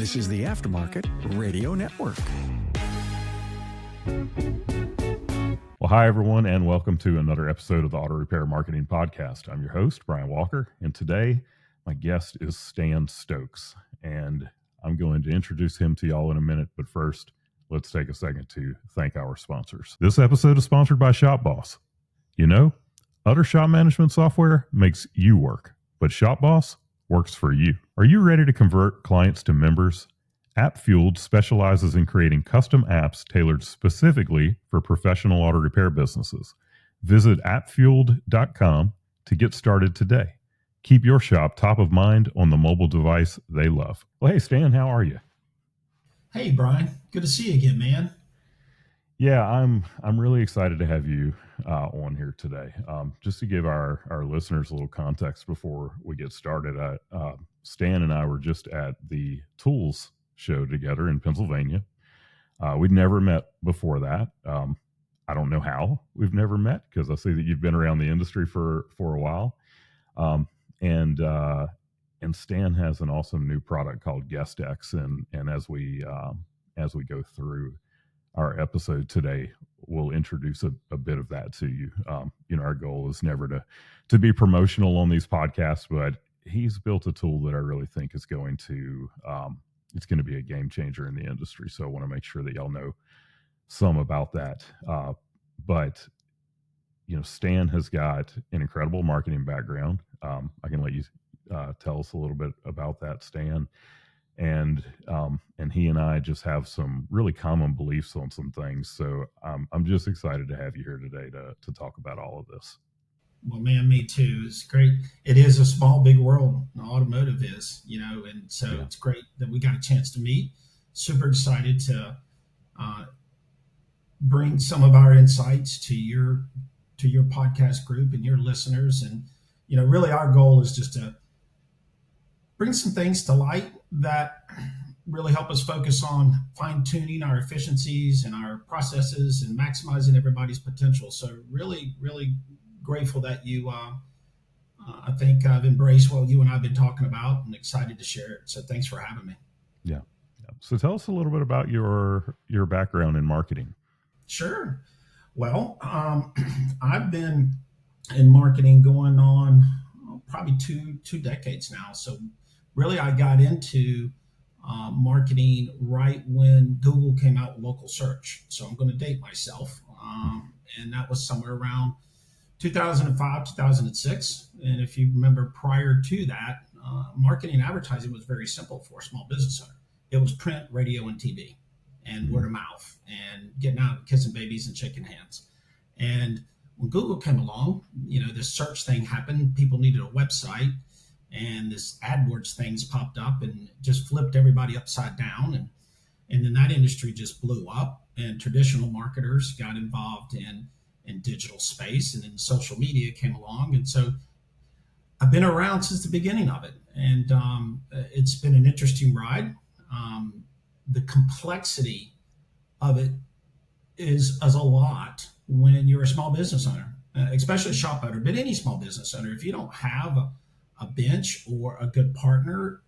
This is the Aftermarket Radio Network. Well, hi, everyone, and welcome to another episode of the Auto Repair Marketing Podcast. I'm your host, Brian Walker, and today my guest is Stan Stokes, and I'm going to introduce him to y'all in a minute, but first, let's take a second to thank our sponsors. This episode is sponsored by ShopBoss. You know, other shop management software makes you work, but ShopBoss works for you. Are you ready to convert clients to members? AppFueled specializes in creating custom apps tailored specifically for professional auto repair businesses. Visit appfueled.com to get started today. Keep your shop top of mind on the mobile device they love. Well, hey, Stan, how are you? Hey, Brian. Good to see you again, man. Yeah, I'm really excited to have you on here today. Just to give our listeners a little context before we get started, Stan and I were just at the Tools show together in Pennsylvania. We'd never met before that. I don't know how we've never met because I see that you've been around the industry for a while. And Stan has an awesome new product called GuestX, and as we go through our episode today, we'll introduce a bit of that to you. Our goal is never to be promotional on these podcasts, but he's built a tool that I really think is going to be a game changer in the industry. So I want to make sure that y'all know some about that. But Stan has got an incredible marketing background. I can let you tell us a little bit about that, Stan. And he and I just have some really common beliefs on some things. So I'm just excited to have you here today to talk about all of this. Well, man, me too. It's great. It is a small, big world. Automotive is, and so It's great that we got a chance to meet. Super excited to bring some of our insights to your podcast group and your listeners. And, really our goal is just to bring some things to light that really help us focus on fine-tuning our efficiencies and our processes and maximizing everybody's potential. So really, really grateful that you, I think I've embraced what you and I have been talking about and excited to share it. So thanks for having me. Yeah. So tell us a little bit about your background in marketing. Sure. Well, I've been in marketing going on probably two decades now. So really, I got into marketing right when Google came out with local search. So I'm going to date myself. And that was somewhere around 2005, 2006. And if you remember prior to that, marketing advertising was very simple for a small business owner. It was print, radio, and TV, and word of mouth, and getting out, kissing babies and shaking hands. And when Google came along, this search thing happened. People needed a website. And this AdWords things popped up and just flipped everybody upside down. And then that industry just blew up, and traditional marketers got involved in digital space, and then social media came along. And so I've been around since the beginning of it. And it's been an interesting ride. The complexity of it is a lot when you're a small business owner, especially a shop owner, but any small business owner. If you don't have a bench or a good partner,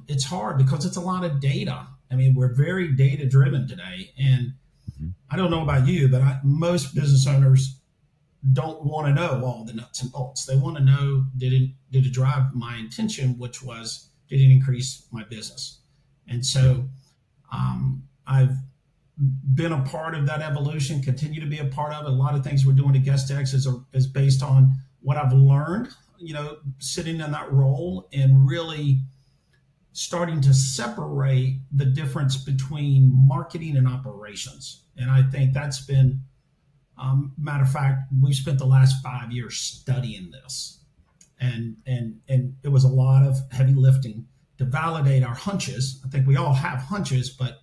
it's hard because it's a lot of data. I mean, we're very data driven today. And I don't know about you, but most business owners don't want to know all the nuts and bolts. They want to know, did it drive my intention, which was, did it increase my business? And so I've been a part of that evolution, continue to be a part of it. A lot of things we're doing at GuestX is based on what I've learned, sitting in that role and really starting to separate the difference between marketing and operations. And I think that's been, matter of fact, we've spent the last 5 years studying this. And it was a lot of heavy lifting to validate our hunches. I think we all have hunches, but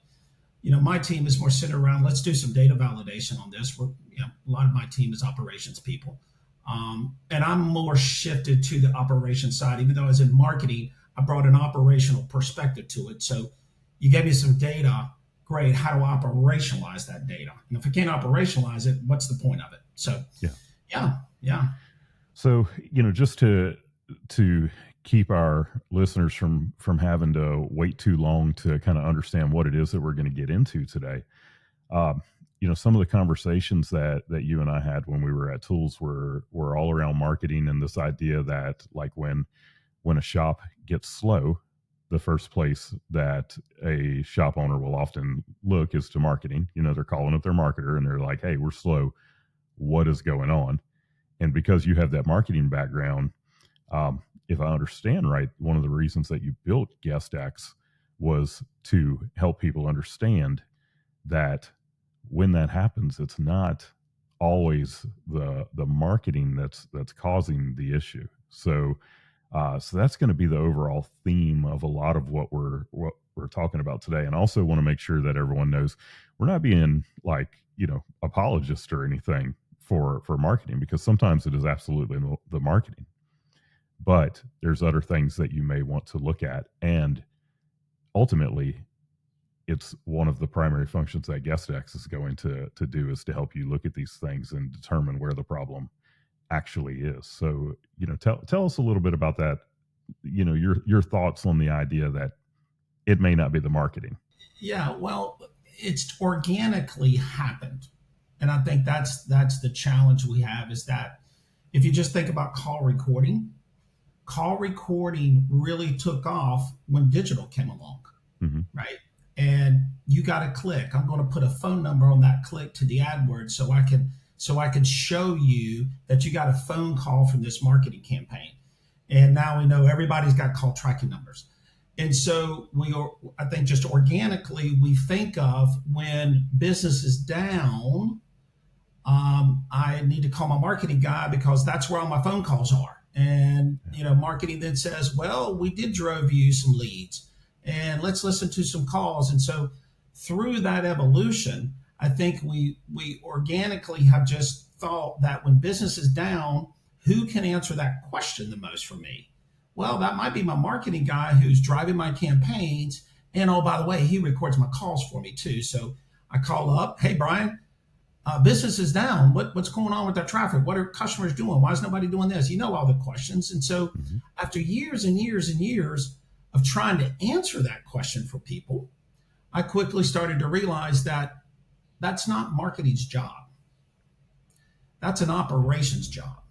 my team is more centered around, let's do some data validation on this. A lot of my team is operations people. And I'm more shifted to the operation side, even though I was in marketing, I brought an operational perspective to it. So you gave me some data, great. How do I operationalize that data? And if I can't operationalize it, what's the point of it? So, yeah. So, just to keep our listeners from having to wait too long to kind of understand what it is that we're going to get into today. Um, some of the conversations that you and I had when we were at Tools were all around marketing and this idea that like when a shop gets slow, the first place that a shop owner will often look is to marketing. They're calling up their marketer and they're like, "Hey, we're slow. What is going on?" And because you have that marketing background, if I understand right, one of the reasons that you built GuestX was to help people understand that when that happens, it's not always the marketing that's causing the issue. So that's going to be the overall theme of a lot of what we're talking about today. And I also want to make sure that everyone knows we're not being like apologists or anything for marketing, because sometimes it is absolutely the marketing, but there's other things that you may want to look at, and ultimately it's one of the primary functions that GuestX is going to do is to help you look at these things and determine where the problem actually is. So, tell us a little bit about that. Your thoughts on the idea that it may not be the marketing. Yeah, well, it's organically happened. And I think that's the challenge we have, is that if you just think about call recording really took off when digital came along, Mm-hmm. right? And you got to click. I'm going to put a phone number on that click to the AdWords so I can show you that you got a phone call from this marketing campaign. And now we know everybody's got call tracking numbers. And so I think just organically, we think of when business is down, I need to call my marketing guy because that's where all my phone calls are. And, marketing then says, well, we did drove you some leads and let's listen to some calls. And so through that evolution, I think we organically have just thought that when business is down, who can answer that question the most for me? Well, that might be my marketing guy who's driving my campaigns. And oh, by the way, he records my calls for me too. So I call up, hey, Brian, business is down. What's going on with our traffic? What are customers doing? Why is nobody doing this? All the questions. And so Mm-hmm. after years and years and years of trying to answer that question for people, I quickly started to realize that that's not marketing's job. That's an operations job,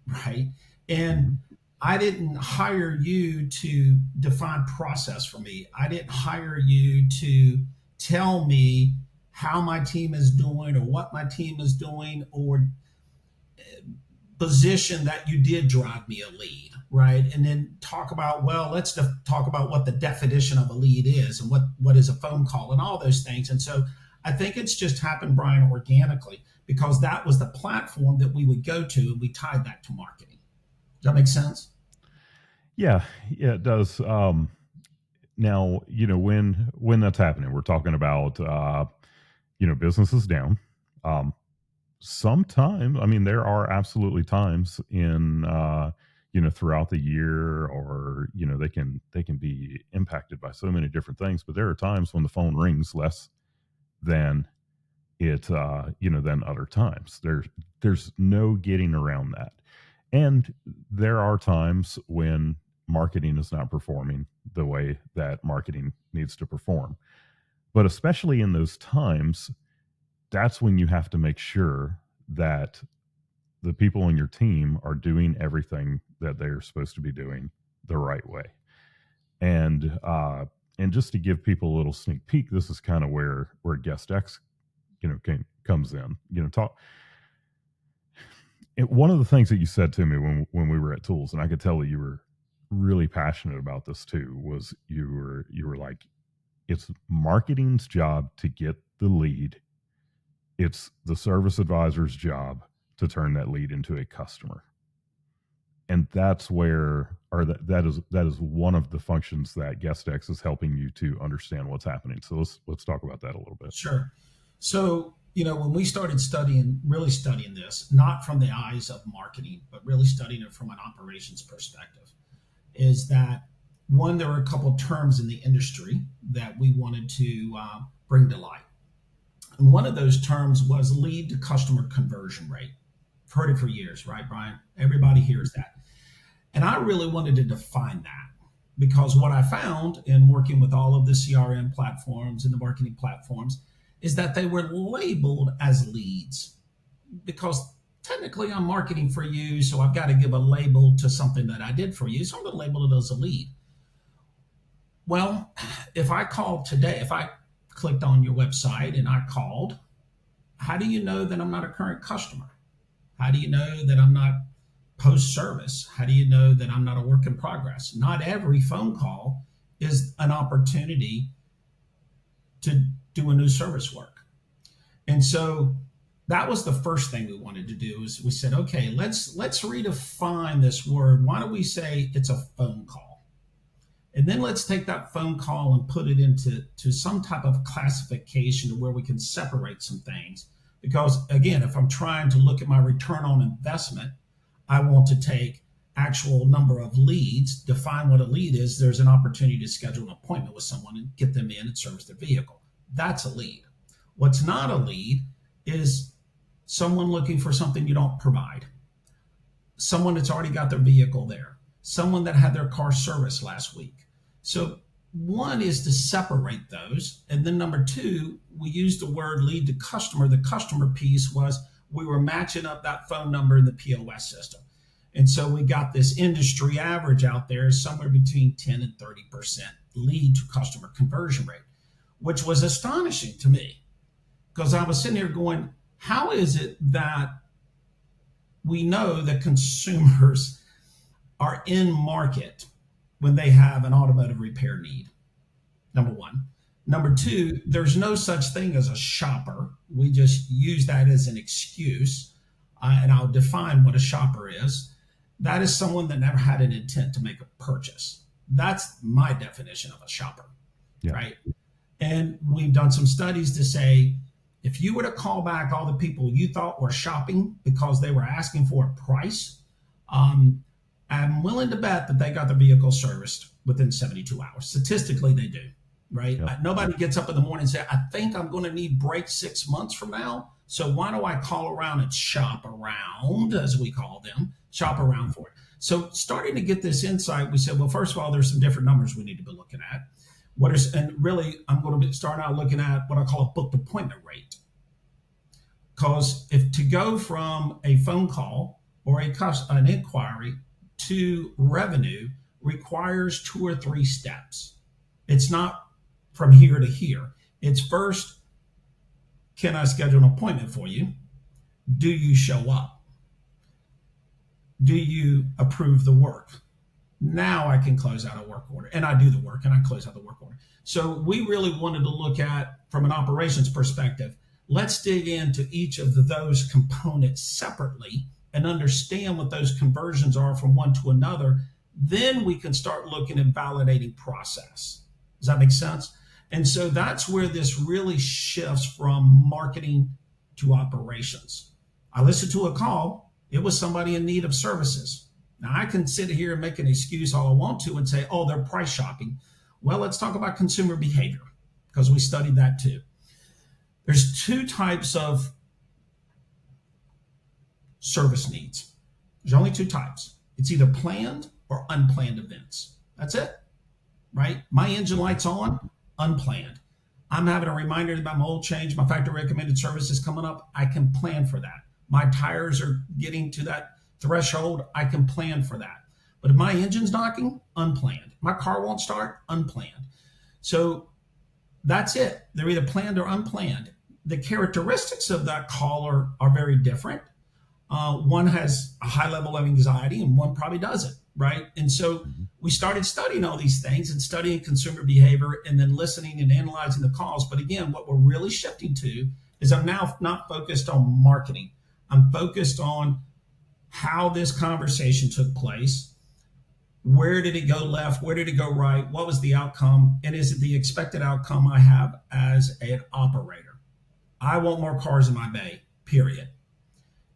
right? And I didn't hire you to define process for me. I didn't hire you to tell me how my team is doing or what my team is doing, or position that you did drive me a lead, right? And then talk about, well, let's talk about what the definition of a lead is and what is a phone call and all those things. And so I think it's just happened, Brian, organically, because that was the platform that we would go to, and we tied that to marketing. Does that make sense? Yeah, it does. Now, when that's happening, we're talking about business is down. Sometime, I mean, there are absolutely times in throughout the year, or they can be impacted by so many different things. But there are times when the phone rings less than than other times. There's no getting around that. And there are times when marketing is not performing the way that marketing needs to perform. But especially in those times, that's when you have to make sure that the people on your team are doing everything that they're supposed to be doing the right way. And just to give people a little sneak peek, this is kind of where GuestX comes in. One of the things that you said to me when we were at Tools, and I could tell that you were really passionate about this too, was you were like, it's marketing's job to get the lead. It's the service advisor's job to turn that lead into a customer. And that's where, or that is one of the functions that GuestX is helping you to understand what's happening. So let's talk about that a little bit. Sure. So, when we started really studying this, not from the eyes of marketing, but really studying it from an operations perspective, is that one, there were a couple of terms in the industry that we wanted to bring to light. And one of those terms was lead to customer conversion rate. I've heard it for years, right, Brian? Everybody hears that. And I really wanted to define that, because what I found in working with all of the CRM platforms and the marketing platforms is that they were labeled as leads, because technically I'm marketing for you, so I've got to give a label to something that I did for you. So I'm going to label it as a lead. Well, if I called today, if I clicked on your website and I called, how do you know that I'm not a current customer? How do you know that I'm not post service? How do you know that I'm not a work in progress? Not every phone call is an opportunity to do a new service work. And so that was the first thing we wanted to do. Is we said, okay, let's redefine this word. Why don't we say it's a phone call? And then let's take that phone call and put it into some type of classification to where we can separate some things. Because again, if I'm trying to look at my return on investment, I want to take actual number of leads, define what a lead is. There's an opportunity to schedule an appointment with someone and get them in and service their vehicle. That's a lead. What's not a lead is someone looking for something you don't provide, someone that's already got their vehicle there, someone that had their car serviced last week. So one is to separate those. And then number two, we used the word lead to customer. The customer piece was we were matching up that phone number in the POS system. And so we got this industry average out there, somewhere between 10 and 30% lead to customer conversion rate, which was astonishing to me, because I was sitting here going, how is it that we know that consumers are in market when they have an automotive repair need? Number one. Number two, there's no such thing as a shopper. We just use that as an excuse. And I'll define what a shopper is. That is someone that never had an intent to make a purchase. That's my definition of a shopper, right? And we've done some studies to say, if you were to call back all the people you thought were shopping because they were asking for a price, I'm willing to bet that they got their vehicle serviced within 72 hours. Statistically, they do, right? Yep. Nobody gets up in the morning and say, I think I'm going to need brakes 6 months from now. So why do I call around and shop around, as we call them, shop around for it? So starting to get this insight, we said, well, first of all, there's some different numbers we need to be looking at. And really, I'm going to start out looking at what I call a booked appointment rate. Because if to go from a phone call or an inquiry to revenue requires 2 or 3 steps. It's not from here to here. It's first, can I schedule an appointment for you? Do you show up? Do you approve the work? Now I can close out a work order, and I do the work and I close out the work order. So we really wanted to look at, from an operations perspective, let's dig into each of those components separately and understand what those conversions are from one to another. Then we can start looking at validating process. Does that make sense? And so that's where this really shifts from marketing to operations. I listened to a call. It was somebody in need of services. Now, I can sit here and make an excuse all I want to and say, oh, they're price shopping. Well, let's talk about consumer behavior, because we studied that too. There's 2 types of service needs. There's only 2 types. It's either planned or unplanned events. That's it, right? My engine light's on, unplanned. I'm having a reminder about my oil change, my factory recommended service is coming up. I can plan for that. My tires are getting to that threshold. I can plan for that. But if my engine's knocking, unplanned. My car won't start, unplanned. So that's it. They're either planned or unplanned. The characteristics of that call are very different. One has a high level of anxiety and one probably doesn't, right? And so we started studying all these things and studying consumer behavior and then listening and analyzing the calls. But again, what we're really shifting to is I'm now not focused on marketing. I'm focused on how this conversation took place. Where did it go left? Where did it go right? What was the outcome? And is it the expected outcome I have as an operator? I want more cars in my bay, period.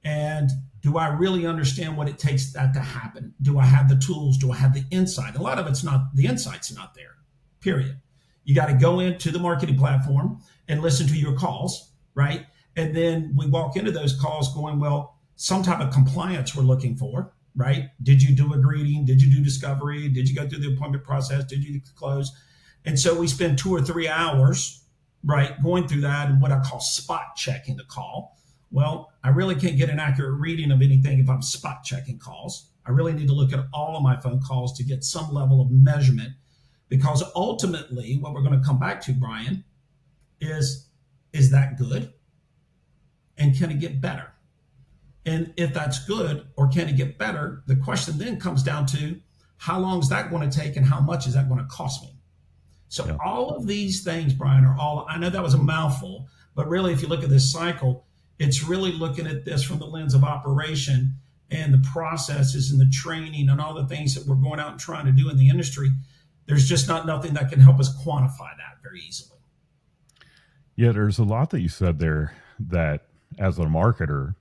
And do I really understand what it takes that to happen? Do I have the tools? Do I have the insight? A lot of it's not, the insight's not there, period. You got to go into the marketing platform and listen to your calls, right? And then we walk into those calls going, well, some type of compliance we're looking for. right? Did you do a greeting? Did you do discovery? Did you go through the appointment process? Did you close? And so we spend 2 or 3 hours, right, going through that and what I call spot checking the call. Well, I really can't get an accurate reading of anything if I'm spot checking calls. I really need to look at all of my phone calls to get some level of measurement, because ultimately what we're going to come back to, Brian, is that good? And can it get better? And if that's good or can it get better, the question then comes down to how long is that going to take and how much is that going to cost me? So Yeah. all of these things, Brian, are all, I know that was a mouthful, but really if you look at this cycle, it's really looking at this from the lens of operation and the processes and the training and all the things that we're going out and trying to do in the industry. There's just not nothing that can help us quantify that very easily. Yeah, there's a lot that you said there that as a marketer,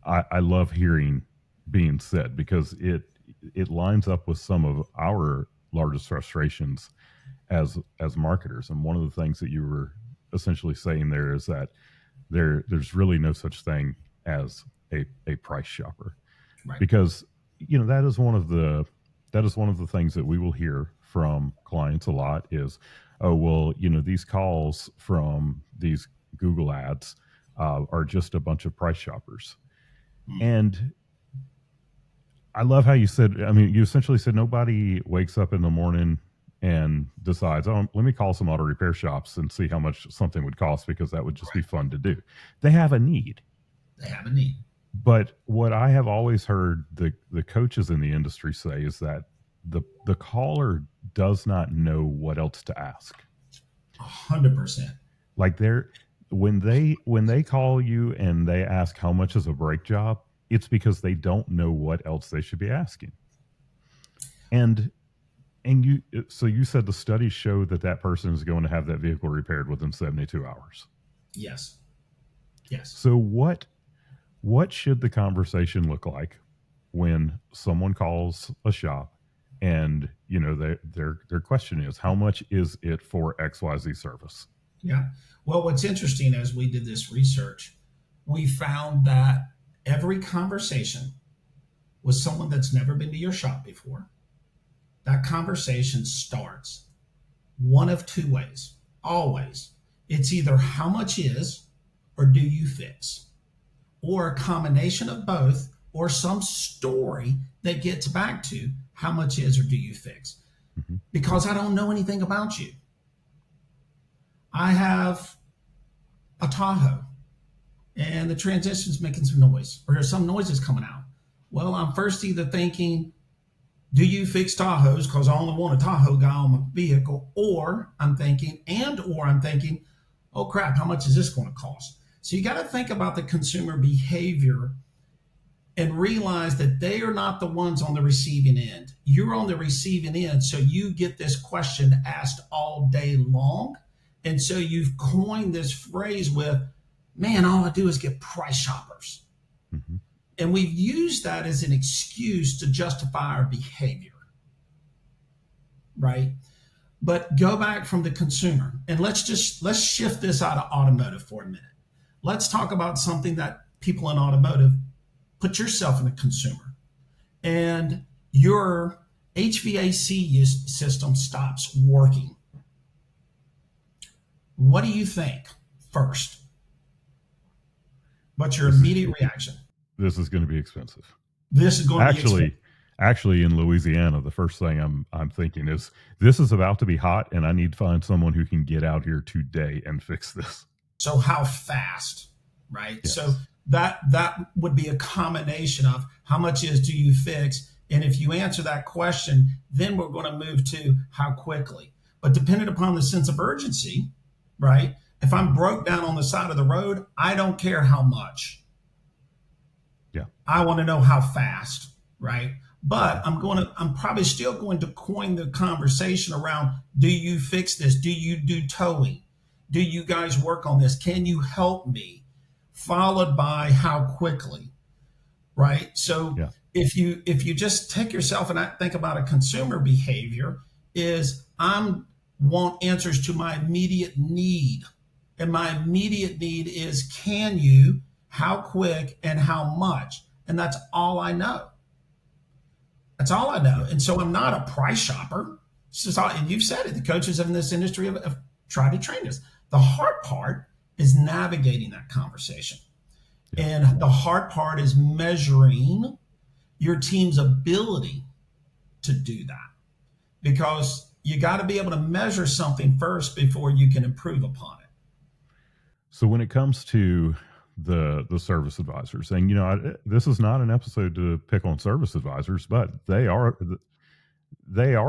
I love hearing being said, because it lines up with some of our largest frustrations as marketers. And one of the things that you were essentially saying there is that there's really no such thing as a price shopper, Right. because that is one of the things that we will hear from clients a lot is, oh well, these calls from these Google ads are just a bunch of price shoppers. And I love how you said, you essentially said nobody wakes up in the morning and decides, oh, let me call some auto repair shops and see how much something would cost, because that would just be fun to do. They have a need. They have a need. But what I have always heard the coaches in the industry say is that the caller does not know what else to ask. 100%. Like when they call you and they ask how much is a brake job, it's because they don't know what else they should be asking. And you said the studies show that person is going to have that vehicle repaired within 72 hours. Yes. So what should the conversation look like when someone calls a shop and their question is, how much is it for XYZ service? Yeah. Well, what's interesting, as we did this research, we found that every conversation with someone that's never been to your shop before, that conversation starts one of two ways. Always. It's either how much is or do you fix, or a combination of both, or some story that gets back to how much is or do you fix. Mm-hmm. Because I don't know anything about you. I have a Tahoe and the transmission's making some noise, or there's some noises coming out. Well, I'm first either thinking, do you fix Tahoes? Because I only want a Tahoe guy on my vehicle. Or I'm thinking, oh crap, how much is this going to cost? So you got to think about the consumer behavior and realize that they are not the ones on the receiving end. You're on the receiving end, so you get this question asked all day long. And so you've coined this phrase with, man, all I do is get price shoppers. Mm-hmm. And we've used that as an excuse to justify our behavior, right? But go back from the consumer and let's shift this out of automotive for a minute. Let's talk about something that people in automotive, put yourself in a consumer and your HVAC system stops working. What do you think first? What's your immediate reaction? This is going to be expensive. This is going to be expensive. Actually, in Louisiana, the first thing I'm thinking is, this is about to be hot, and I need to find someone who can get out here today and fix this. So how fast, right? Yes. So that would be a combination of how much is do you fix, and if you answer that question, then we're going to move to how quickly. But depending upon the sense of urgency, right? If I'm broke down on the side of the road, I don't care how much. Yeah. I want to know how fast, right? But I'm probably still going to coin the conversation around, do you fix this? Do you do towing? Do you guys work on this? Can you help me? Followed by how quickly, right? So yeah. if you just take yourself and think about a consumer behavior, is want answers to my immediate need. And my immediate need is, can you, how quick, and how much? And that's all I know. That's all I know. And so I'm not a price shopper. It's just all, and you've said it. The coaches in this industry have tried to train us. The hard part is navigating that conversation. Yeah. And the hard part is measuring your team's ability to do that, because you got to be able to measure something first before you can improve upon it. So when it comes to the service advisors, and this is not an episode to pick on service advisors, but they are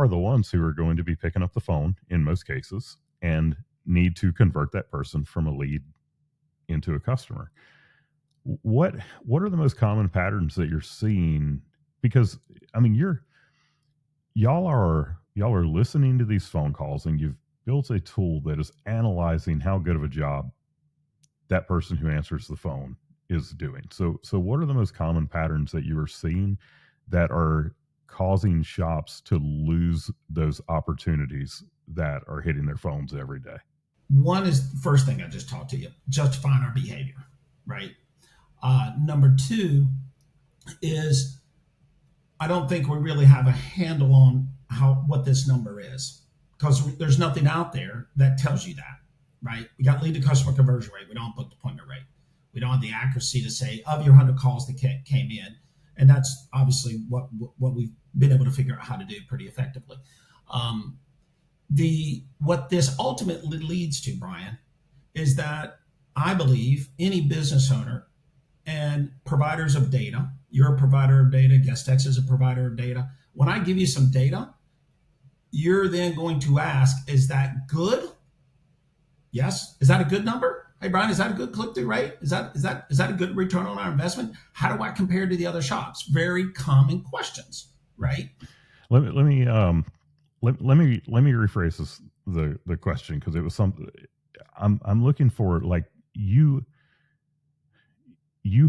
the ones who are going to be picking up the phone in most cases and need to convert that person from a lead into a customer. What are the most common patterns that you're seeing? Because I mean, y'all are listening to these phone calls, and you've built a tool that is analyzing how good of a job that person who answers the phone is doing. So what are the most common patterns that you are seeing that are causing shops to lose those opportunities that are hitting their phones every day? One is the first thing I just talked to you, justifying our behavior, right? Number two is I don't think we really have a handle on what this number is, because there's nothing out there that tells you that, right? We got lead to customer conversion rate. We don't have booked appointment rate. We don't have the accuracy to say of your 100 calls that came in. And that's obviously what we've been able to figure out how to do pretty effectively. What this ultimately leads to, Brian, is that I believe any business owner and providers of data, you're a provider of data, GuestX is a provider of data. When I give you some data, you're then going to ask, is that good? Yes. Is that a good number? Hey, Brian, is that a good click-through rate? Is that a good return on our investment? How do I compare to the other shops? Very common questions, right? Let me rephrase this, the question, because it was something I'm looking for. Like you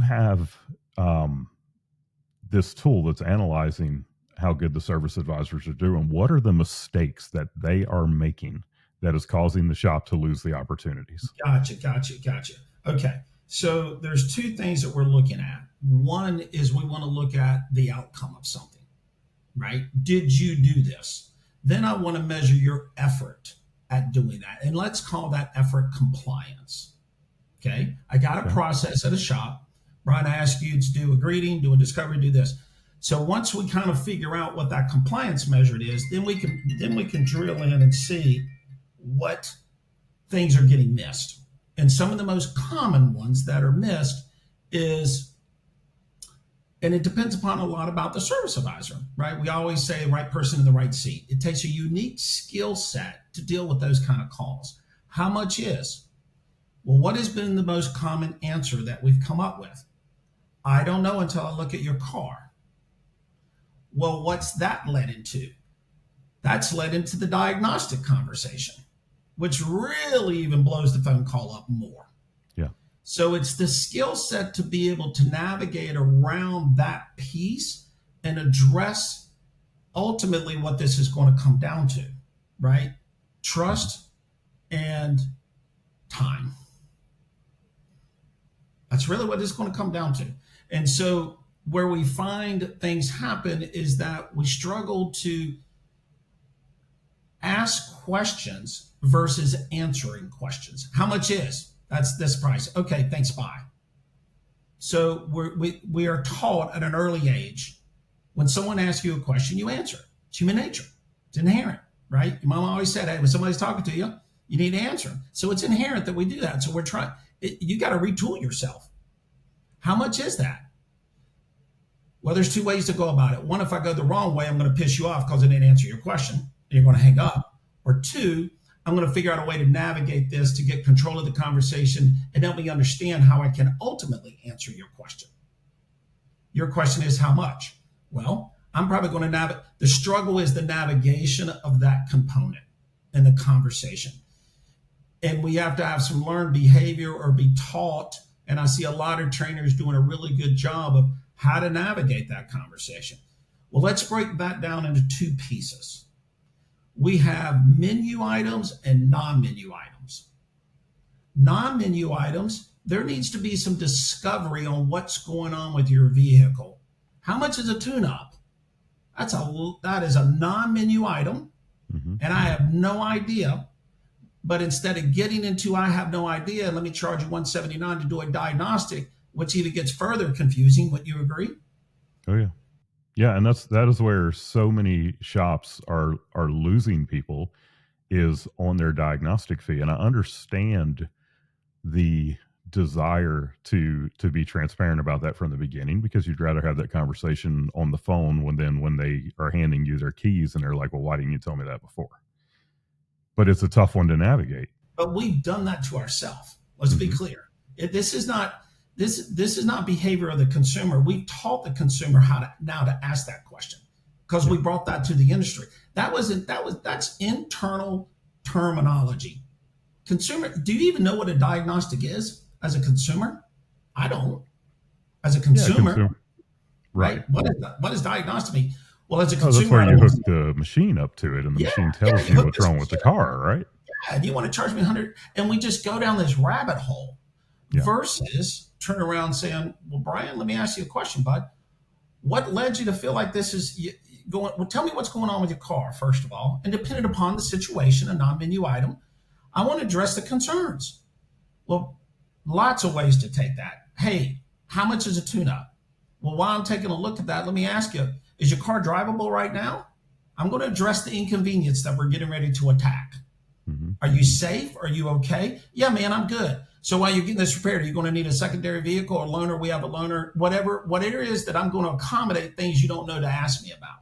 have this tool that's analyzing how good the service advisors are doing. What are the mistakes that they are making that is causing the shop to lose the opportunities? Gotcha. Okay. So there's two things that we're looking at. One is we want to look at the outcome of something, right? Did you do this? Then I want to measure your effort at doing that. And let's call that effort compliance. Okay. I got a process at a shop. Brian, I asked you to do a greeting, do a discovery, do this. So once we kind of figure out what that compliance measure is, then we can drill in and see what things are getting missed. And some of the most common ones that are missed is, and it depends upon a lot about the service advisor, right? We always say right person in the right seat. It takes a unique skill set to deal with those kind of calls. How much is? Well, what has been the most common answer that we've come up with? I don't know until I look at your car. Well, what's that led into? That's led into the diagnostic conversation, which really even blows the phone call up more. Yeah. So it's the skill set to be able to navigate around that piece and address ultimately what this is going to come down to, right? Trust and time. That's really what it's going to come down to. And so where we find things happen is that we struggle to ask questions versus answering questions. How much is? That's this price. Okay, thanks, bye. So we are taught at an early age, when someone asks you a question, you answer. It's human nature. It's inherent, right? Your mom always said, hey, when somebody's talking to you, you need to answer them. So it's inherent that we do that. So we're trying, you got to retool yourself. How much is that? Well, there's two ways to go about it. One, if I go the wrong way, I'm going to piss you off because I didn't answer your question, and you're going to hang up. Or two, I'm going to figure out a way to navigate this to get control of the conversation and help me understand how I can ultimately answer your question. Your question is how much? Well, I'm probably going to navigate. The struggle is the navigation of that component in the conversation. And we have to have some learned behavior or be taught. And I see a lot of trainers doing a really good job of how to navigate that conversation. Well, let's break that down into two pieces. We have menu items and non-menu items. Non-menu items, there needs to be some discovery on what's going on with your vehicle. How much is a tune-up? that is a non-menu item, and I have no idea. But instead of getting into I have no idea, let me charge you $179 to do a diagnostic, which even gets further confusing. Would you agree? Oh yeah. Yeah, and that is where so many shops are losing people, is on their diagnostic fee. And I understand the desire to be transparent about that from the beginning, because you'd rather have that conversation on the phone when they are handing you their keys and they're like, well, why didn't you tell me that before? But it's a tough one to navigate. But we've done that to ourselves. Let's be clear. This is not behavior of the consumer. We've taught the consumer how to ask that question, because we brought that to the industry. That's internal terminology. Consumer, do you even know what a diagnostic is as a consumer? I don't. As a consumer, right? What does diagnostic mean? Well, as a consumer, that's where you hook the machine up to it, and the machine tells you what's wrong with the car, right? Yeah, and you want to charge me $100, and we just go down this rabbit hole. Versus turn around saying, well, Brian, let me ask you a question, bud. What led you to feel like this is going? Well, tell me what's going on with your car, first of all, and depending upon the situation, a non-menu item, I want to address the concerns. Well, lots of ways to take that. Hey, how much is a tune-up? Well, while I'm taking a look at that, let me ask you, is your car drivable right now? I'm going to address the inconvenience that we're getting ready to attack. Are you safe? Are you okay? Yeah, man, I'm good. So while you're getting this repaired, are you going to need a secondary vehicle or loaner? We have a loaner, whatever it is that I'm going to accommodate things you don't know to ask me about,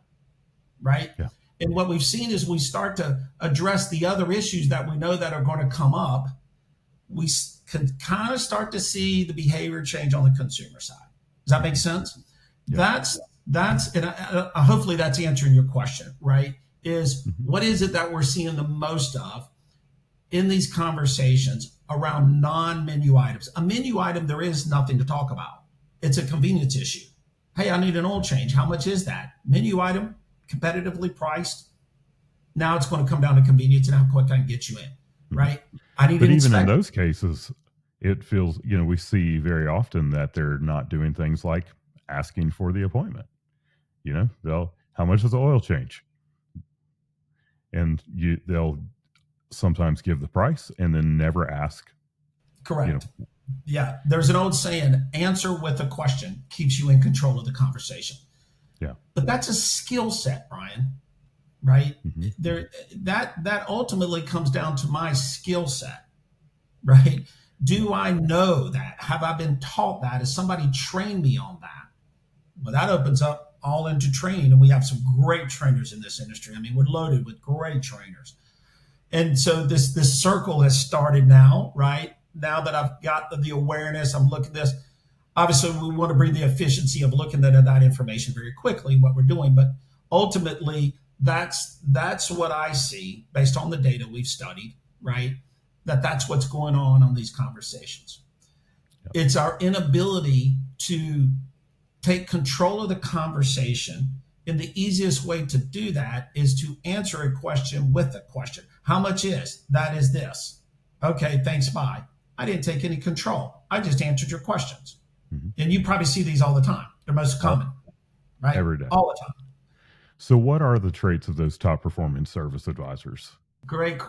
right? Yeah. And what we've seen is we start to address the other issues that we know that are going to come up. We can kind of start to see the behavior change on the consumer side. Does that make sense? Yeah. That's and hopefully that's answering your question, right? Is what is it that we're seeing the most of in these conversations around non-menu items? A menu item, there is nothing to talk about. It's a convenience issue. Hey, I need an oil change. How much is that? Menu item, competitively priced. Now it's going to come down to convenience and how quick I can get you in, right? I need but even in those cases, it feels, we see very often that they're not doing things like asking for the appointment. How much is the oil change? And they'll sometimes give the price and then never ask. Correct. Yeah. There's an old saying, answer with a question keeps you in control of the conversation. Yeah. But that's a skill set, Brian, right? That ultimately comes down to my skill set, right? Do I know that? Have I been taught that? Has somebody trained me on that? Well, that opens up all into training, and we have some great trainers in this industry. I mean, we're loaded with great trainers. And so this circle has started now, right? Now that I've got the awareness, I'm looking at this. Obviously, we want to bring the efficiency of looking at that information very quickly, what we're doing. But ultimately, that's what I see based on the data we've studied, right? That's what's going on these conversations. Yep. It's our inability to take control of the conversation. And the easiest way to do that is to answer a question with a question. How much is? That is this. Okay, thanks, bye. I didn't take any control. I just answered your questions. And you probably see these all the time. They're most common, right? Every day. All the time. So what are the traits of those top performing service advisors? Great.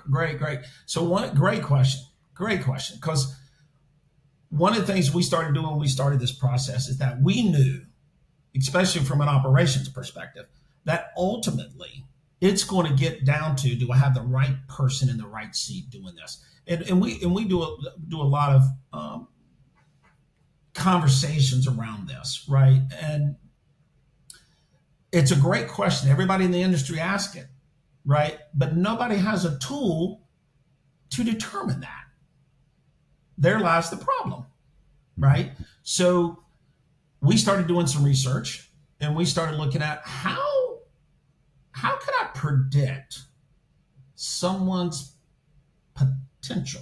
So great question. Because one of the things we started doing when we started this process is that we knew, especially from an operations perspective, that ultimately it's going to get down to, do I have the right person in the right seat doing this? And we do a lot of conversations around this, right? And it's a great question. Everybody in the industry asks it, right? But nobody has a tool to determine that. There lies the problem, right? So we started doing some research, and we started looking at how can I predict someone's potential,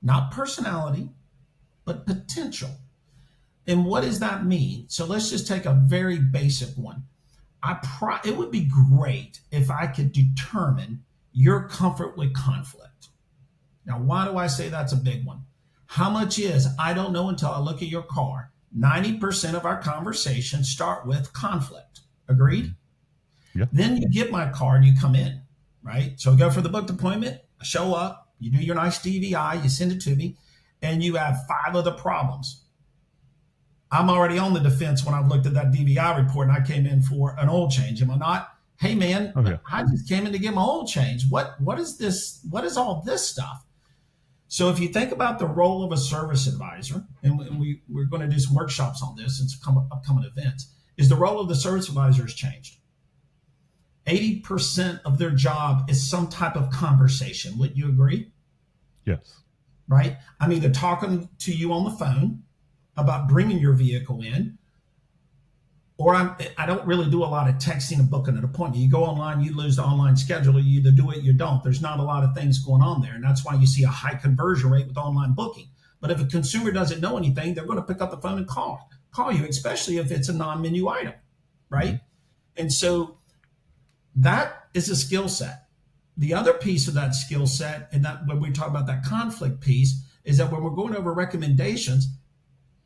not personality, but potential. And what does that mean? So let's just take a very basic one. It would be great if I could determine your comfort with conflict. Now, why do I say that's a big one? How much is? I don't know until I look at your car. 90% of our conversations start with conflict. Agreed? Yeah. Then you get my car and you come in, right? So I go for the booked appointment, I show up, you do your nice DVI, you send it to me, and you have 5 other problems. I'm already on the defense when I've looked at that DVI report and I came in for an oil change. Am I not? Hey man, Okay. I just came in to get my oil change. What is this? What is all this stuff? So if you think about the role of a service advisor, and we're going to do some workshops on this and some upcoming events, is the role of the service advisor has changed. 80% of their job is some type of conversation. Would you agree? Yes. Right? I'm either talking to you on the phone about bringing your vehicle in, or I don't really do a lot of texting and booking an appointment. You go online, you lose the online schedule, you either do it, you don't. There's not a lot of things going on there. And that's why you see a high conversion rate with online booking. But if a consumer doesn't know anything, they're going to pick up the phone and call you, especially if it's a non-menu item, right? Mm-hmm. And so that is a skill set. The other piece of that skill set, and that when we talk about that conflict piece, is that when we're going over recommendations,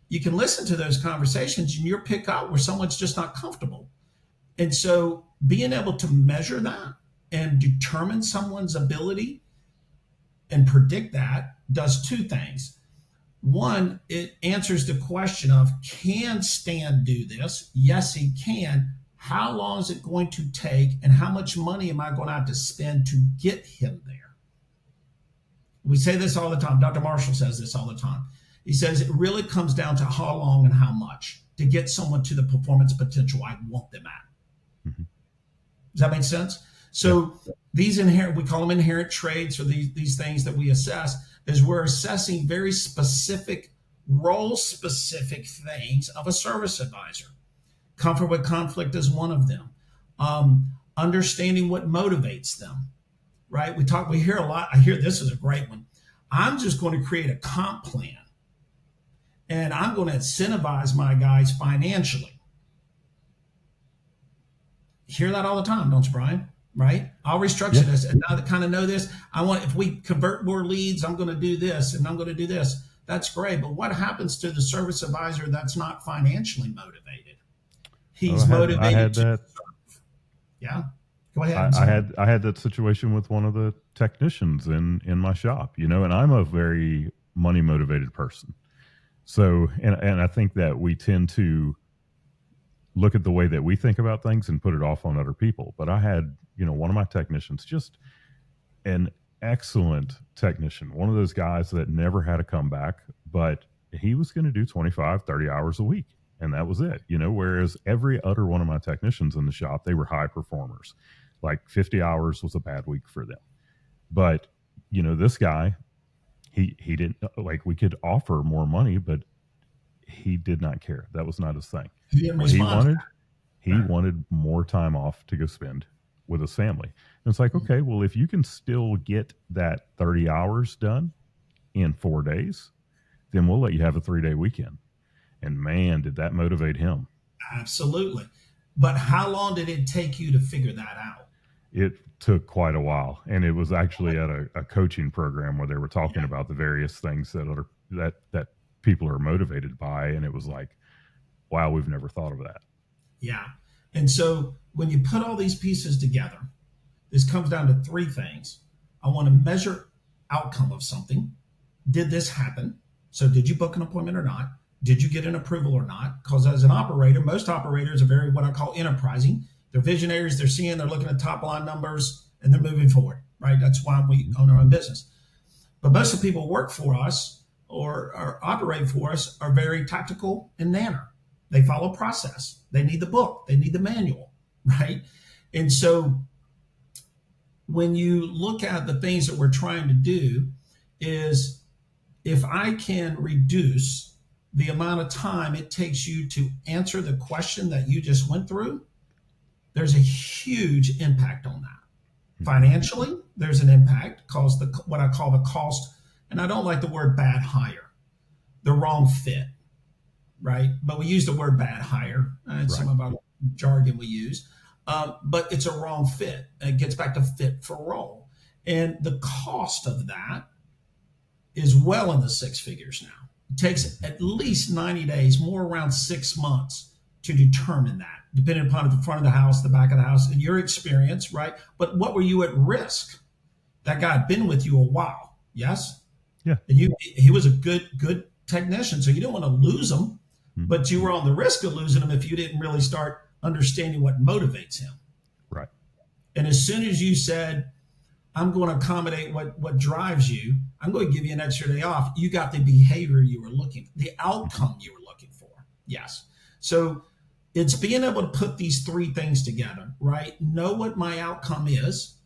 you can listen to those conversations and you'll pick out where someone's just not comfortable. And so being able to measure that and determine someone's ability and predict that does 2 things. One, it answers the question of, can Stan do this? Yes, he can. How long is it going to take and how much money am I going to have to spend to get him there? We say this all the time. Dr. Marshall says this all the time. He says it really comes down to how long and how much to get someone to the performance potential I want them at. Mm-hmm. Does that make sense? So these we call them inherent traits, or these things that we assess, is we're assessing very specific, role-specific things of a service advisor. Comfort with conflict is one of them. Understanding what motivates them, right? We hear a lot. I hear this is a great one. I'm just going to create a comp plan, and I'm going to incentivize my guys financially. Hear that all the time, don't you, Brian? Right? I'll restructure this, and now that kind of know this, if we convert more leads, I'm going to do this, and I'm going to do this. That's great, but what happens to the service advisor that's not financially motivated? He's motivated. I had that. Yeah, go ahead. I had that situation with one of the technicians in my shop, and I'm a very money motivated person. So, and I think that we tend to look at the way that we think about things and put it off on other people. But I had, one of my technicians, just an excellent technician, one of those guys that never had a comeback, but he was going to do 25, 30 hours a week. And that was it, whereas every other one of my technicians in the shop, they were high performers. Like 50 hours was a bad week for them. But, this guy, he didn't, like, we could offer more money, but he did not care. That was not his thing. He wanted more time off to go spend with his family. And it's like, okay, well, if you can still get that 30 hours done in 4 days, then we'll let you have a 3-day weekend. And man, did that motivate him. Absolutely. But how long did it take you to figure that out? It took quite a while. And it was actually at a coaching program where they were talking about the various things that people are motivated by. And it was like, wow, we've never thought of that. Yeah. And so when you put all these pieces together, this comes down to 3 things. I want to measure outcome of something. Did this happen? So did you book an appointment or not? Did you get an approval or not? Because as an operator, most operators are very what I call enterprising. They're visionaries. They're looking at top line numbers, and they're moving forward, right? That's why we own our own business. But most of the people who work for us or operate for us are very tactical in manner. They follow process. They need the book. They need the manual, right? And so when you look at the things that we're trying to do is, if I can reduce the amount of time it takes you to answer the question that you just went through, there's a huge impact on that. Financially, there's an impact because what I call the cost, and I don't like the word bad hire, the wrong fit, right? But we use the word bad hire. It's some of our jargon we use, but it's a wrong fit. It gets back to fit for role. And the cost of that is well in the 6 figures now. It takes at least 90 days, more around 6 months, to determine that, depending upon the front of the house, the back of the house, and your experience, right? But what were you at risk? That guy had been with you a while, yes? Yeah. And he was a good technician, so you didn't want to lose him, Mhm. but you were on the risk of losing him if you didn't really start understanding what motivates him. Right. And as soon as you said, I'm going to accommodate what drives you, I'm going to give you an extra day off, you got the behavior you were looking for, the outcome you were looking for. Yes. So it's being able to put these three things together, right? Know what my outcome is,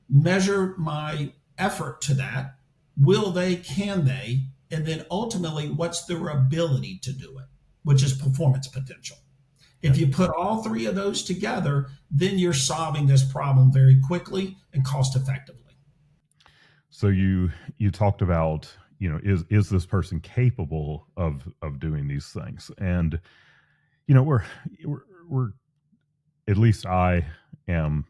measure my effort to that. Will they, can they? And then ultimately, what's their ability to do it, which is performance potential. If you put all three of those together, then you're solving this problem very quickly and cost effectively. So you talked about, is this person capable of doing these things? And we're at least I am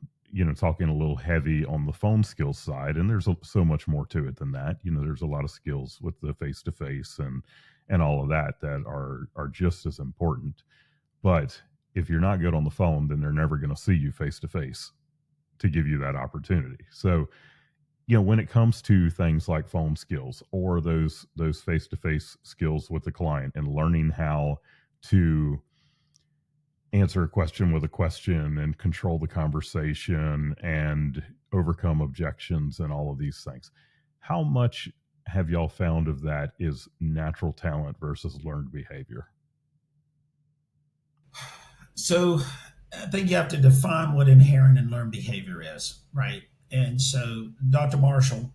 talking a little heavy on the phone skills side, and there's so much more to it than that. There's a lot of skills with the face to face and all of that are just as important. But if you're not good on the phone, then they're never going to see you face to face to give you that opportunity. So, when it comes to things like phone skills or those face to face skills with the client and learning how to answer a question with a question and control the conversation and overcome objections and all of these things, how much have y'all found of that is natural talent versus learned behavior? So I think you have to define what inherent and learned behavior is, right? And so Dr. Marshall,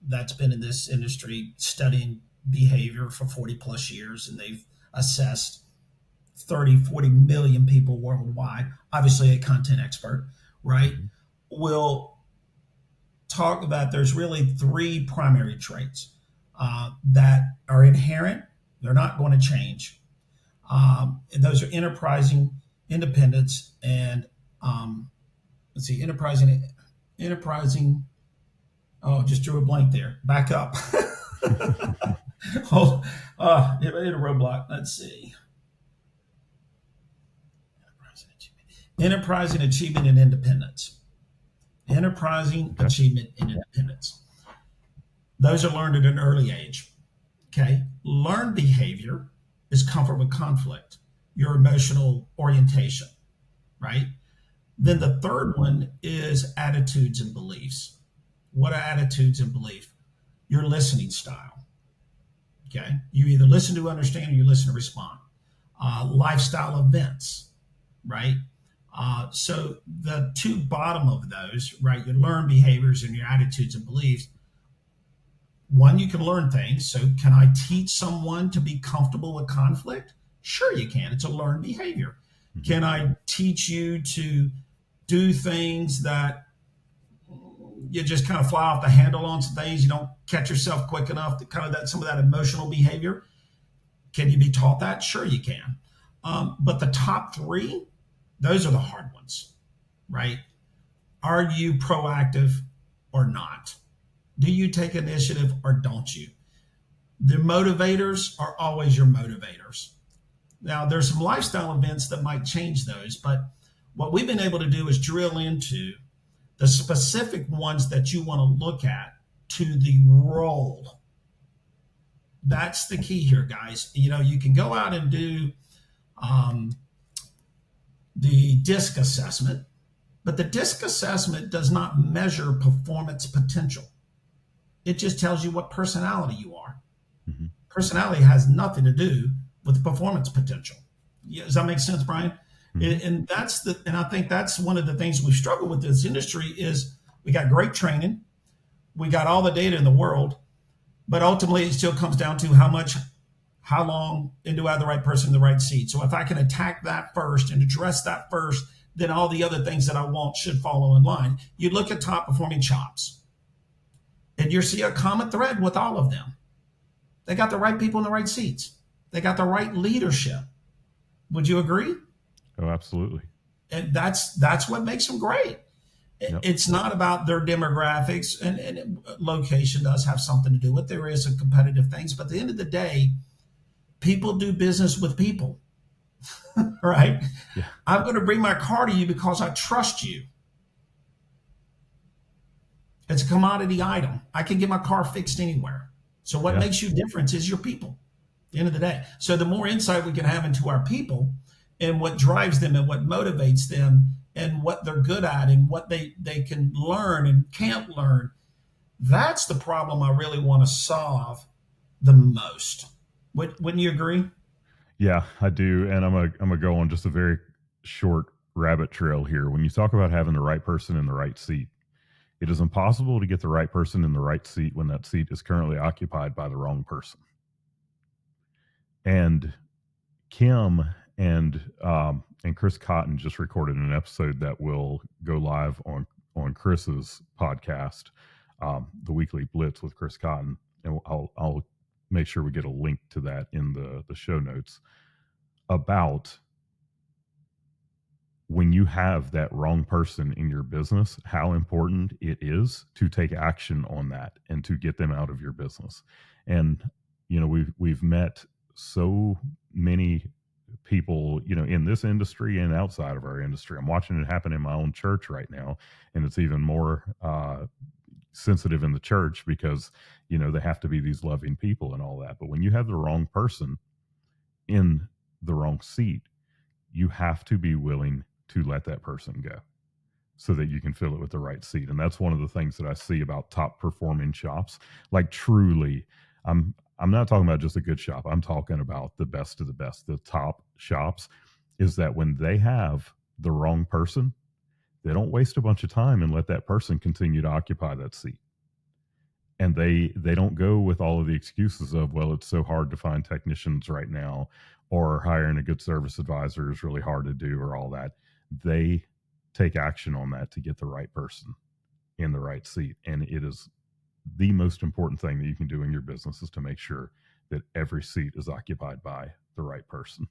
that's been in this industry studying behavior for 40 plus years, and they've assessed 30, 40 million people worldwide, obviously a content expert, right? Mhm. Will talk about there's really three primary traits that are inherent. They're not going to change. And those are enterprising, independence, and enterprising. Oh, just drew a blank there. Back up. Oh, hit a roadblock. Let's see. Enterprising, achievement, and independence. Enterprising, Okay. achievement, and independence. Those are learned at an early age. Okay. Learned behavior is comfort with conflict, your emotional orientation, right? Then the third one is attitudes and beliefs. What are attitudes and belief? Your listening style. Okay. You either listen to understand or you listen to respond. Lifestyle events, right? So the two bottom of those, right? Your learned behaviors and your attitudes and beliefs. One, you can learn things. So can I teach someone to be comfortable with conflict? Sure you can. It's a learned behavior. Mhm. Can I teach you to do things that you just kind of fly off the handle on some things? You don't catch yourself quick enough to kind of some of that emotional behavior. Can you be taught that? Sure you can. But the top three, those are the hard ones, right? Are you proactive or not? Do you take initiative or don't you? The motivators are always your motivators. Now, there's some lifestyle events that might change those, but what we've been able to do is drill into the specific ones that you want to look at to the role. That's the key here, guys. You can go out and do the DISC assessment, but the DISC assessment does not measure performance potential. It just tells you what personality you are. Mm-hmm. Personality has nothing to do with the performance potential. Does that make sense, Brian? Mm-hmm. And I think that's one of the things we struggle with this industry is we got great training, we got all the data in the world, but ultimately it still comes down to how long, and do I have the right person in the right seat? So if I can attack that first and address that first, then all the other things that I want should follow in line. You look at top performing shops, and you see a common thread with all of them. They got the right people in the right seats. They got the right leadership. Would you agree? Oh, absolutely. And that's what makes them great. Yep. It's not about their demographics, and location does have something to do with it. There is some competitive things, but at the end of the day, people do business with people. right? Yeah. I'm going to bring my car to you because I trust you. It's a commodity item. I can get my car fixed anywhere. So what Yeah. makes you different is your people at the end of the day. So the more insight we can have into our people and what drives them and what motivates them and what they're good at and what they can learn and can't learn, that's the problem I really want to solve the most. Wouldn't you agree? Yeah, I do. And I'm gonna go on just a very short rabbit trail here. When you talk about having the right person in the right seat, it is impossible to get the right person in the right seat when that seat is currently occupied by the wrong person. And Kim and Chris Cotton just recorded an episode that will go live on Chris's podcast, the Weekly Blitz with Chris Cotton, and I'll make sure we get a link to that in the show notes about when you have that wrong person in your business, how important it is to take action on that and to get them out of your business. And we've met so many people, in this industry and outside of our industry. I'm watching it happen in my own church right now, and it's even more sensitive in the church because they have to be these loving people and all that. But when you have the wrong person in the wrong seat, you have to be willing to let that person go so that you can fill it with the right seat. And that's one of the things that I see about top performing shops. Like truly, I'm not talking about just a good shop. I'm talking about the best of the best. The top shops is that when they have the wrong person, they don't waste a bunch of time and let that person continue to occupy that seat. And they don't go with all of the excuses of, well, it's so hard to find technicians right now, or hiring a good service advisor is really hard to do, or all that. They take action on that to get the right person in the right seat. And it is the most important thing that you can do in your business, is to make sure that every seat is occupied by the right person.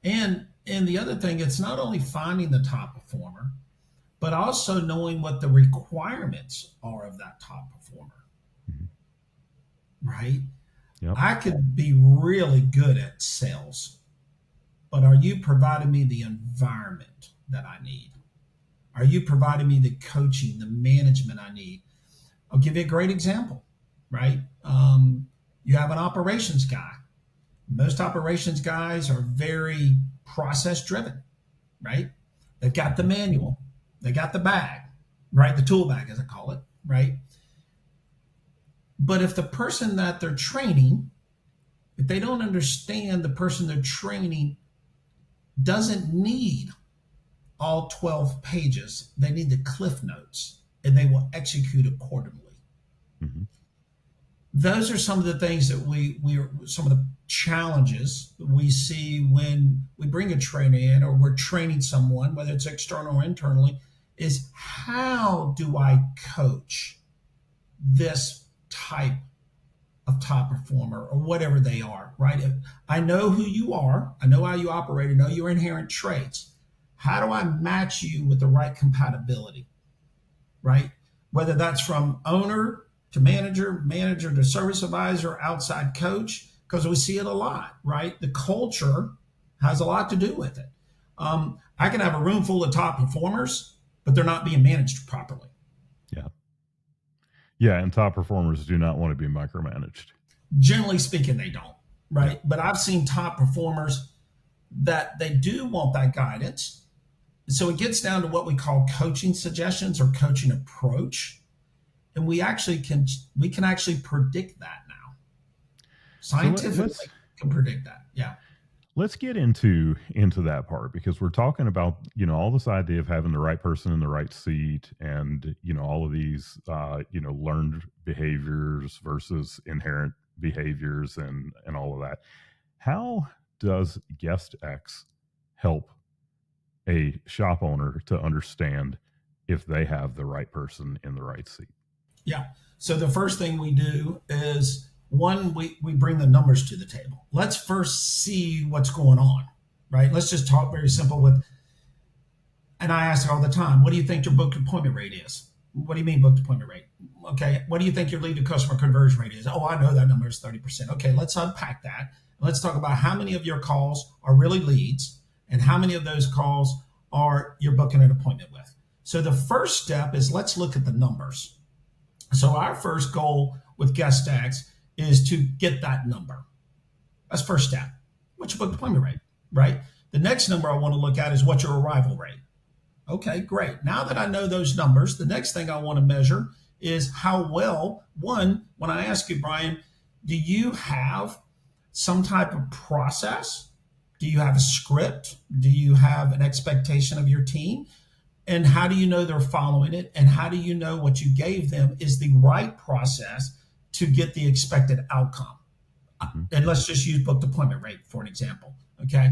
And the other thing, it's not only finding the top performer, but also knowing what the requirements are of that top performer, right? Yep. I could be really good at sales, but are you providing me the environment that I need? Are you providing me the coaching, the management I need? I'll give you a great example, right? You have an operations guy. Most operations guys are very process driven, right? They've got the manual, they got the bag, right? The tool bag, as I call it, right? But if the person that they're training, if they don't understand the person they're training doesn't need all 12 pages, they need the cliff notes, and they will execute accordingly. Mm-hmm. Those are some of the things that we some of the challenges we see when we bring a trainer in or we're training someone, whether it's external or internally, is how do I coach this type of top performer or whatever they are, right? If I know who you are, I know how you operate, I know your inherent traits. How do I match you with the right compatibility, right? Whether that's from owner to manager, manager to service advisor, outside coach, because we see it a lot, right? The culture has a lot to do with it. I can have a room full of top performers, but they're not being managed properly. Yeah. Yeah. And top performers do not want to be micromanaged. Generally speaking, they don't, right? Yeah. But I've seen top performers that they do want that guidance. So it gets down to what we call coaching suggestions or coaching approach. And we can actually predict that now. Scientifically, so can predict that. Yeah. Let's get into that part, because we're talking about, all this idea of having the right person in the right seat, and, all of these, learned behaviors versus inherent behaviors and all of that. How does GuestX help a shop owner to understand if they have the right person in the right seat? Yeah. So the first thing we do is, one, we bring the numbers to the table. Let's first see what's going on, right? Let's just talk very simple with, and I ask all the time, what do you think your booked appointment rate is? What do you mean booked appointment rate? Okay, what do you think your lead to customer conversion rate is? Oh, I know that number is 30%. Okay, let's unpack that. Let's talk about how many of your calls are really leads and how many of those calls are you're booking an appointment with. So the first step is let's look at the numbers. So our first goal with GuestX is to get that number. That's first step. What's your book appointment rate, right? The next number I want to look at is what's your arrival rate. Okay, great. Now that I know those numbers, the next thing I want to measure is how well, one, when I ask you, Brian, do you have some type of process? Do you have a script? Do you have an expectation of your team? And how do you know they're following it? And how do you know what you gave them is the right process to get the expected outcome? And let's just use booked appointment rate for an example. Okay.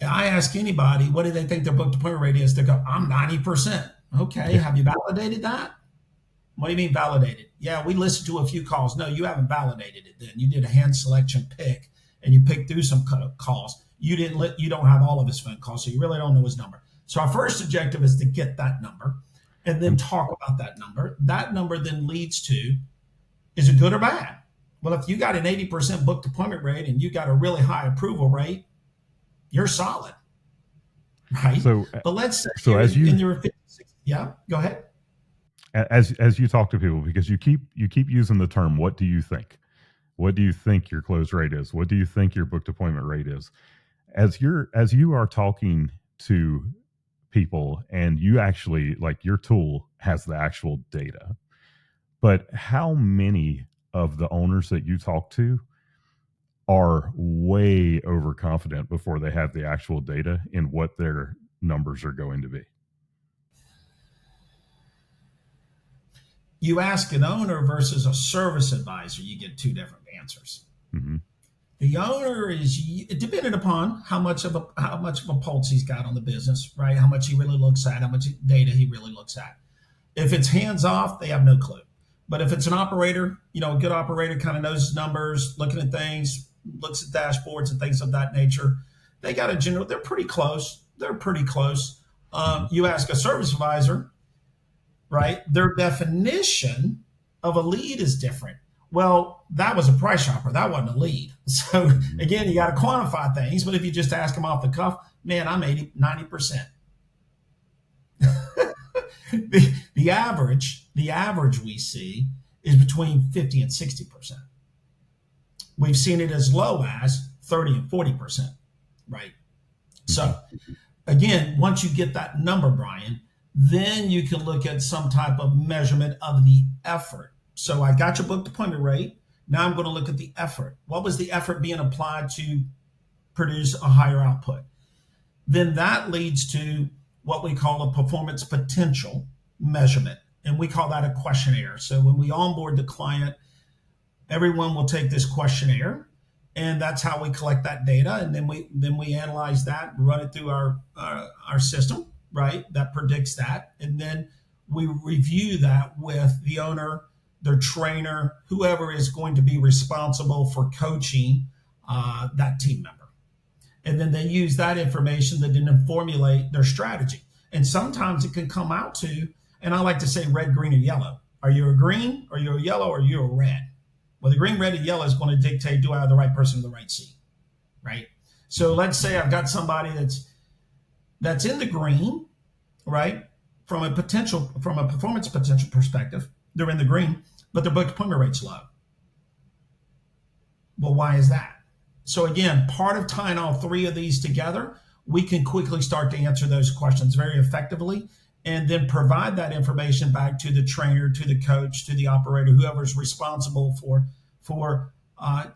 I ask anybody, what do they think their booked appointment rate is? They go, I'm 90%. Okay. Have you validated that? What do you mean validated? Yeah, we listened to a few calls. No, you haven't validated it then. You did a hand selection pick and you picked through some calls. You don't have all of his phone calls, so you really don't know his number. So our first objective is to get that number and then talk about that number. That number then leads to, is it good or bad? Well, if you got an 80% booked appointment rate and you got a really high approval rate, you're solid, right? But let's say as you, in your 50, 60, yeah, go ahead. As you talk to people, because you keep using the term, what do you think? What do you think your close rate is? What do you think your booked appointment rate is? As you are talking to people and you actually, like, your tool has the actual data, but how many of the owners that you talk to are way overconfident before they have the actual data in what their numbers are going to be? You ask an owner versus a service advisor, you get two different answers. Mm-hmm. The owner is dependent upon how much of a pulse he's got on the business, right? How much he really looks at, how much data he really looks at. If it's hands off, they have no clue. But if it's an operator, a good operator kind of knows his numbers, looking at things, looks at dashboards and things of that nature, they got a general. They're pretty close. You ask a service advisor, right? Their definition of a lead is different. Well, that was a price shopper. That wasn't a lead. So again, you got to quantify things. But if you just ask them off the cuff, man, I'm 90%. the average we see is between 50 and 60%. We've seen it as low as 30 and 40%, right? So again, once you get that number, Brian, then you can look at some type of measurement of the effort. So I got your booked appointment rate. Now I'm going to look at the effort. What was the effort being applied to produce a higher output? Then that leads to what we call a performance potential measurement. And we call that a questionnaire. So when we onboard the client, everyone will take this questionnaire, and that's how we collect that data. And then we analyze that, run it through our system, right? That predicts that. And then we review that with the owner, their trainer, whoever is going to be responsible for coaching that team member. And then they use that information to then formulate their strategy. And sometimes it can come out to, and I like to say red, green, or yellow. Are you a green, are you a yellow, or are you a red? Well, the green, red, and yellow is going to dictate, do I have the right person in the right seat, right? So let's say I've got somebody that's in the green, right? From a performance potential perspective, they're in the green, but their booked appointment rate's low. Well, why is that? So again, part of tying all three of these together, we can quickly start to answer those questions very effectively and then provide that information back to the trainer, to the coach, to the operator, whoever's responsible for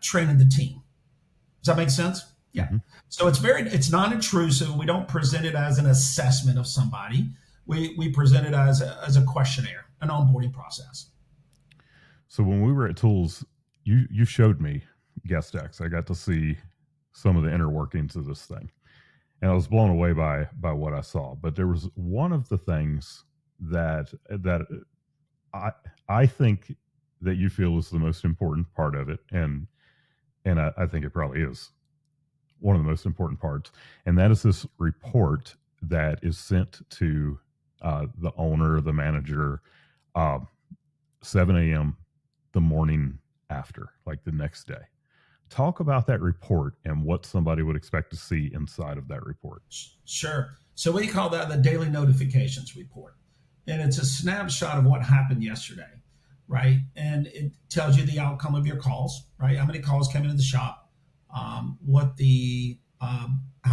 training the team. Does that make sense? Yeah. Mm-hmm. So it's not intrusive. We don't present it as an assessment of somebody. We present it as a questionnaire, an onboarding process. So when we were at Tools, you showed me GuestX. I got to see some of the inner workings of this thing, and I was blown away by what I saw. But there was one of the things that I think that you feel is the most important part of it, and I think it probably is one of the most important parts, and that is this report that is sent to the owner, the manager, 7 a.m. the morning after, like the next day. Talk about that report and what somebody would expect to see inside of that report. Sure. So we call that the daily notifications report. And it's a snapshot of what happened yesterday, right? And it tells you the outcome of your calls, right? How many calls came into the shop, how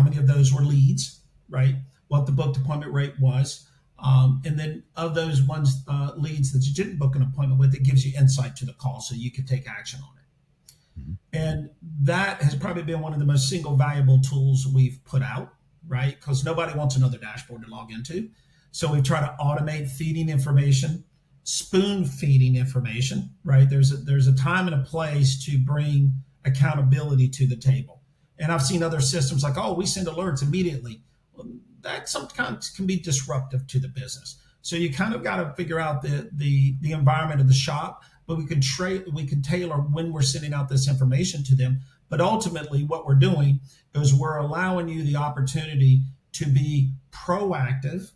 many of those were leads, right? What the booked appointment rate was. And then of those ones, leads that you didn't book an appointment with, it gives you insight to the call so you can take action on it. Mm-hmm. And that has probably been one of the most single valuable tools we've put out, right? Because nobody wants another dashboard to log into. So we try to automate feeding information, spoon feeding information, right? There's a time and a place to bring accountability to the table. And I've seen other systems like, oh, we send alerts immediately. Well, that sometimes can be disruptive to the business. So you kind of got to figure out the environment of the shop, but we can tailor when we're sending out this information to them. But ultimately what we're doing is we're allowing you the opportunity to be proactive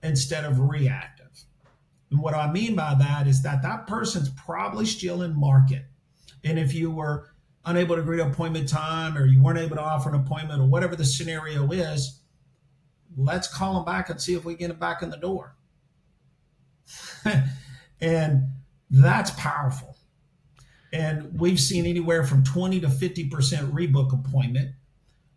instead of reactive. And what I mean by that is that person's probably still in market. And if you were unable to agree to appointment time, or you weren't able to offer an appointment, or whatever the scenario is, let's call them back and see if we get them back in the door. And that's powerful. And we've seen anywhere from 20 to 50% rebook appointment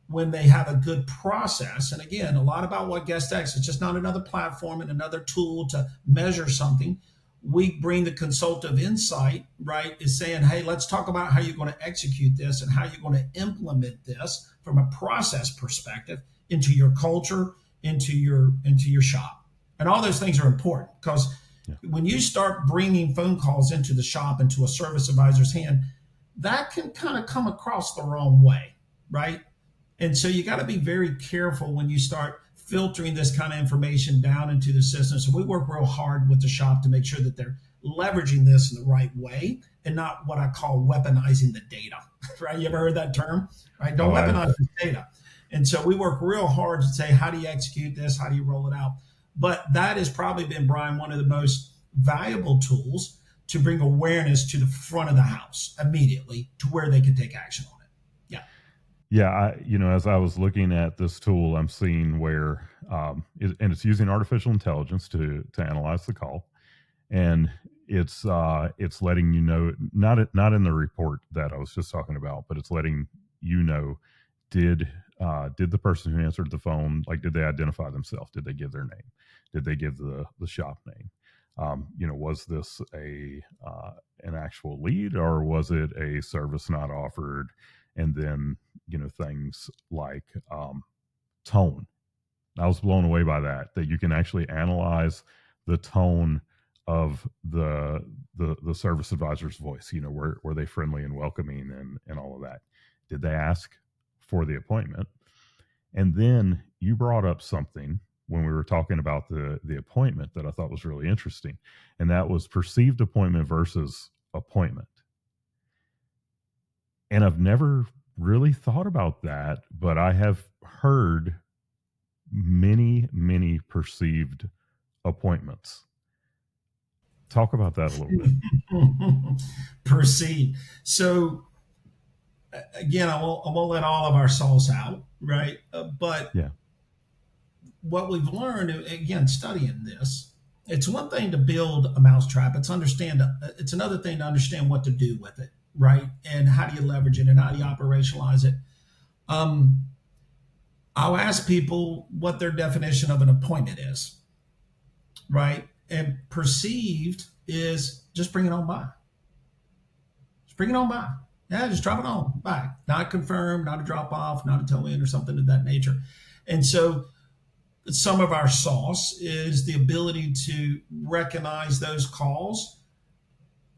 when they have a good process. And again, a lot about what GuestX, it's just not another platform and another tool to measure something. We bring the consultative insight, right, is saying, hey, let's talk about how you're going to execute this and how you're going to implement this from a process perspective into your culture, into your shop. And all those things are important because when you start bringing phone calls into the shop, into a service advisor's hand, that can kind of come across the wrong way, right? And so you got to be very careful when you start filtering this kind of information down into the system. So we work real hard with the shop to make sure that they're leveraging this in the right way and not what I call weaponizing the data, right? You ever heard that term, right? Don't weaponize the data. And so we work real hard to say, how do you execute this? How do you roll it out? But that has probably been, Brian, one of the most valuable tools to bring awareness to the front of the house immediately to where they can take action on it. Yeah. Yeah, as I was looking at this tool, I'm seeing where, and it's using artificial intelligence to analyze the call, and it's letting you know, not in the report that I was just talking about, but it's letting you know, did the person who answered the phone, like, did they identify themselves? Did they give their name? Did they give the shop name? Was this an actual lead, or was it a service not offered? And then, things like tone. I was blown away by that you can actually analyze the tone of the service advisor's voice. Were they friendly and welcoming and all of that? Did they ask for the appointment? And then you brought up something when we were talking about the appointment that I thought was really interesting, and that was perceived appointment versus appointment. And I've never really thought about that, but I have heard many, many perceived appointments. Talk about that a little bit. Perceived. So again, I won't let all of our sauce out, right? But yeah, what we've learned, again, studying this, it's one thing to build a mousetrap. It's another thing to understand what to do with it, right? And how do you leverage it and how do you operationalize it? I'll ask people what their definition of an appointment is, right? And perceived is just bring it on by. Just bring it on by. Yeah, just drop it on by. Not confirmed, not a drop off, not a toe in or something of that nature. And so some of our sauce is the ability to recognize those calls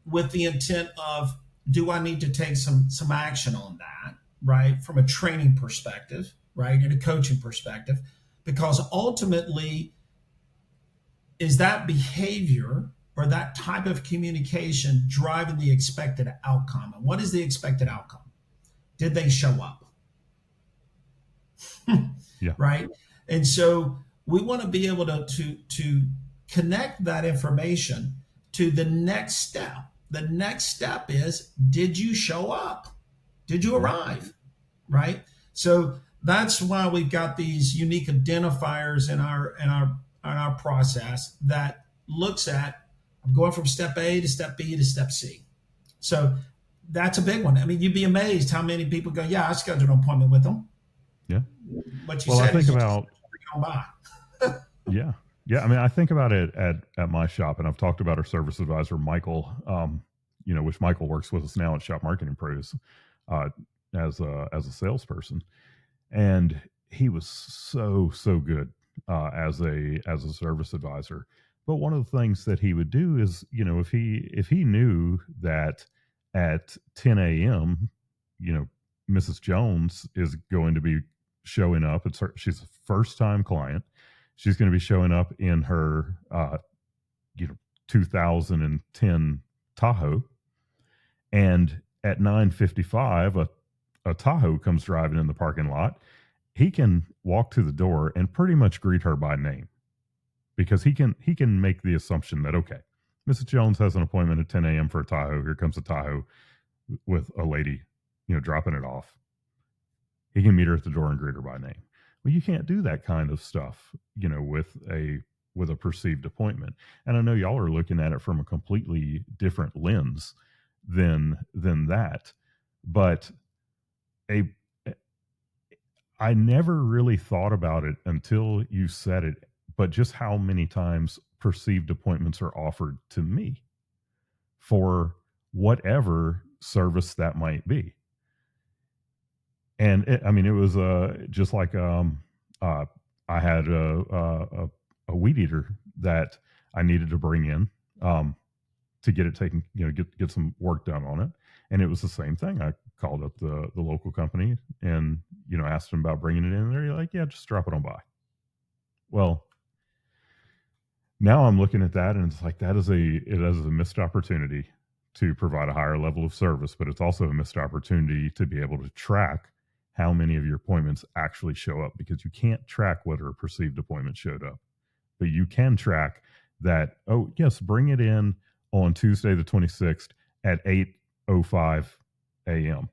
with the intent of, do I need to take some action on that, right? From a training perspective, right? And a coaching perspective, because ultimately is that behavior or that type of communication driving the expected outcome? And what is the expected outcome? Did they show up? Yeah. Right. And so we want to be able to connect that information to the next step. The next step is, did you show up? Did you arrive? Right? So that's why we've got these unique identifiers in our process that looks at, I'm going from step A to step B to step C. So that's a big one. I mean, you'd be amazed how many people go, yeah, I scheduled an appointment with them. Yeah. What you Well, I said think is about, on by. yeah. Yeah. I mean, I think about it at my shop, and I've talked about our service advisor, Michael, which Michael works with us now at Shop Marketing Pros, uh, as a salesperson. And he was so good as a service advisor. But one of the things that he would do is, if he knew that at 10 a.m., Mrs. Jones is going to be showing up. She's a first time client. She's going to be showing up in her 2010 Tahoe, and at 9:55 a Tahoe comes driving in the parking lot. He can walk to the door and pretty much greet her by name, because he can make the assumption that, okay, Mrs. Jones has an appointment at 10 a.m. for a Tahoe. Here comes a Tahoe with a lady, dropping it off. He can meet her at the door and greet her by name. Well, you can't do that kind of stuff, with a perceived appointment. And I know y'all are looking at it from a completely different lens than that, but I never really thought about it until you said it, but just how many times perceived appointments are offered to me for whatever service that might be. And it was just like I had a weed eater that I needed to bring in to get it taken, get some work done on it. And it was the same thing. I called up the local company and, asked them about bringing it in. They're like, yeah, just drop it on by. Well, now I'm looking at that, and it's like, it is a missed opportunity to provide a higher level of service, but it's also a missed opportunity to be able to track how many of your appointments actually show up, because you can't track whether a perceived appointment showed up, but you can track that, oh yes, bring it in on Tuesday the 26th at 8:05 a.m.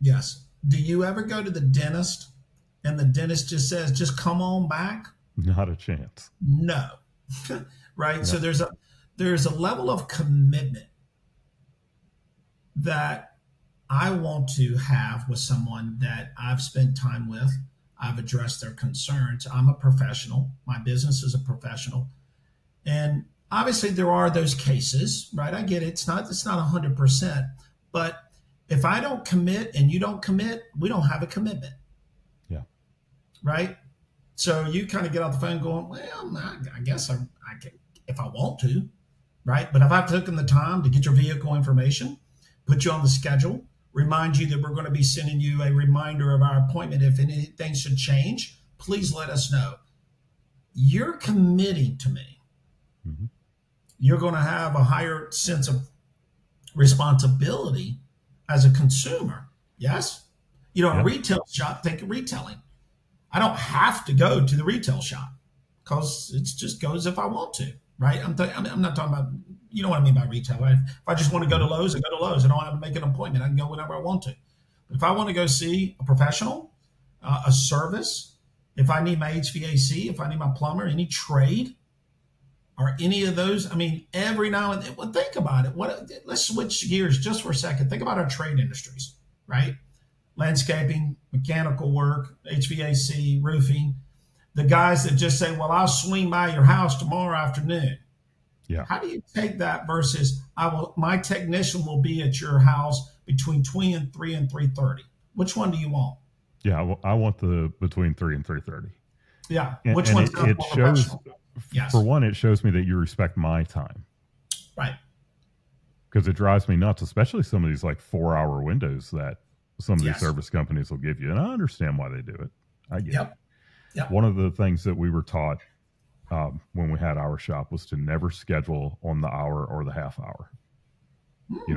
Yes. Do you ever go to the dentist and the dentist just says, just come on back? Not a chance. No. Right. Yeah. So there's a level of commitment that I want to have with someone that I've spent time with. I've addressed their concerns. I'm a professional. My business is a professional. And obviously there are those cases, right? I get it. It's not 100%, but if I don't commit and you don't commit, we don't have a commitment. Yeah. Right. So you kind of get off the phone going, well, I guess I can, if I want to, right? But if I've taken the time to get your vehicle information, put you on the schedule, remind you that we're going to be sending you a reminder of our appointment. If anything should change, please let us know. You're committing to me. Mm-hmm. You're going to have a higher sense of responsibility as a consumer. Yes. A retail shop, think of retailing. I don't have to go to the retail shop because it just goes if I want to, right? I'm not talking about, you know what I mean by retail, right? If I just want to go to Lowe's, I go to Lowe's. I don't have to make an appointment. I can go whenever I want to. But if I want to go see a professional, a service, if I need my HVAC, if I need my plumber, any trade, or any of those, every now and then, well, think about it. Let's switch gears just for a second. Think about our trade industries, right? Landscaping, mechanical work, HVAC, roofing. The guys that just say, well, I'll swing by your house tomorrow afternoon. Yeah. How do you take that versus my technician will be at your house between 3 and 3:30? Which one do you want? Yeah, I want the between 3 and 3:30. Yeah. Which one? It shows. Yes. For one, it shows me that you respect my time. Right. Because it drives me nuts, especially some of these like 4-hour windows that some of these service companies will give you. And I understand why they do it. I get it. Yep. One of the things that we were taught when we had our shop was to never schedule on the hour or the half hour.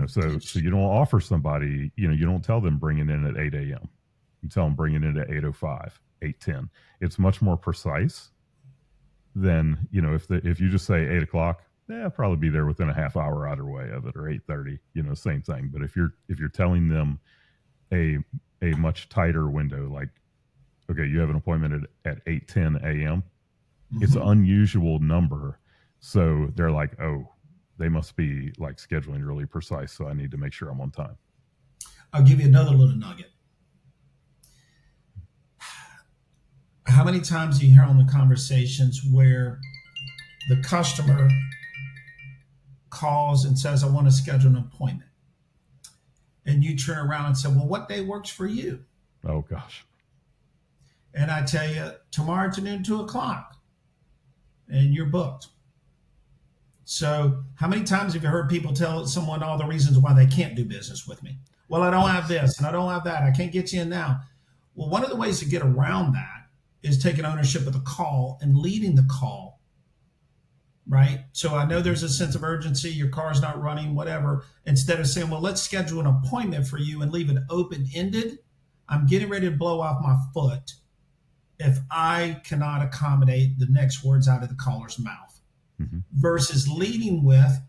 So you don't offer somebody, you don't tell them bring it in at 8 a.m. You tell them bring it in at 8:05, 8:10. It's much more precise than, if you just say 8 o'clock, Yeah, probably be there within a half hour either way of it, or 8:30. Same thing. But if you're telling them a a much tighter window, like, okay, you have an appointment at 8:10 a.m. It's an Mhm. unusual number, so they're like, oh, they must be like scheduling really precise, so I need to make sure I'm on time. I'll give you another little nugget. How many times do you hear on the conversations where the customer calls and says, I want to schedule an appointment? And you turn around and say, well, what day works for you? Oh gosh. And I tell you, tomorrow afternoon, 2 o'clock, and you're booked. So, how many times have you heard people tell someone all the reasons why they can't do business with me? Well, I don't have Yes. this and I don't have that. I can't get you in now. Well, one of the ways to get around that is taking ownership of the call and leading the call, right? So, I know there's a sense of urgency, your car's not running, whatever. Instead of saying, well, let's schedule an appointment for you and leave it open ended, I'm getting ready to blow off my foot if I cannot accommodate the next words out of the caller's mouth, Hmm. versus leading with,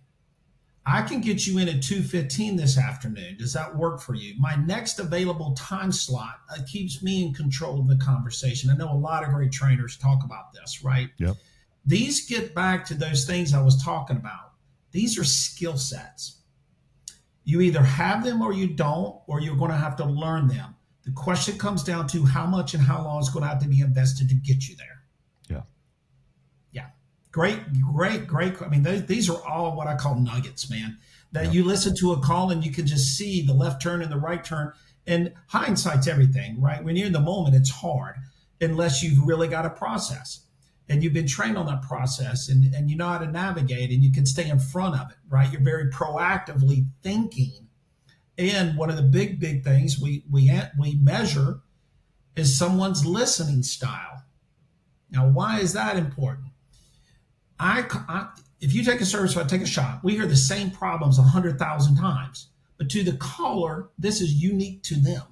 I can get you in at 2:15 this afternoon. Does that work for you? My next available time slot keeps me in control of the conversation. I know a lot of great trainers talk about this, right? Yep. These get back to those things I was talking about. These are skill sets. You either have them or you don't, or you're going to have to learn them. The question comes down to how much and how long is going to have to be invested to get you there. Yeah. Yeah. Great, great, great. I mean, these are all what I call nuggets, man. That Yep. you listen to a call and you can just see the left turn and the right turn. And hindsight's everything, right? When you're in the moment, it's hard unless you've really got a process and you've been trained on that process, and you know how to navigate and you can stay in front of it, right? You're very proactively thinking. And one of the big things we measure is someone's listening style. Now, why is that important? If you take a service, if I take a shop, we hear the same problems 100,000 times, but to the caller, this is unique to them,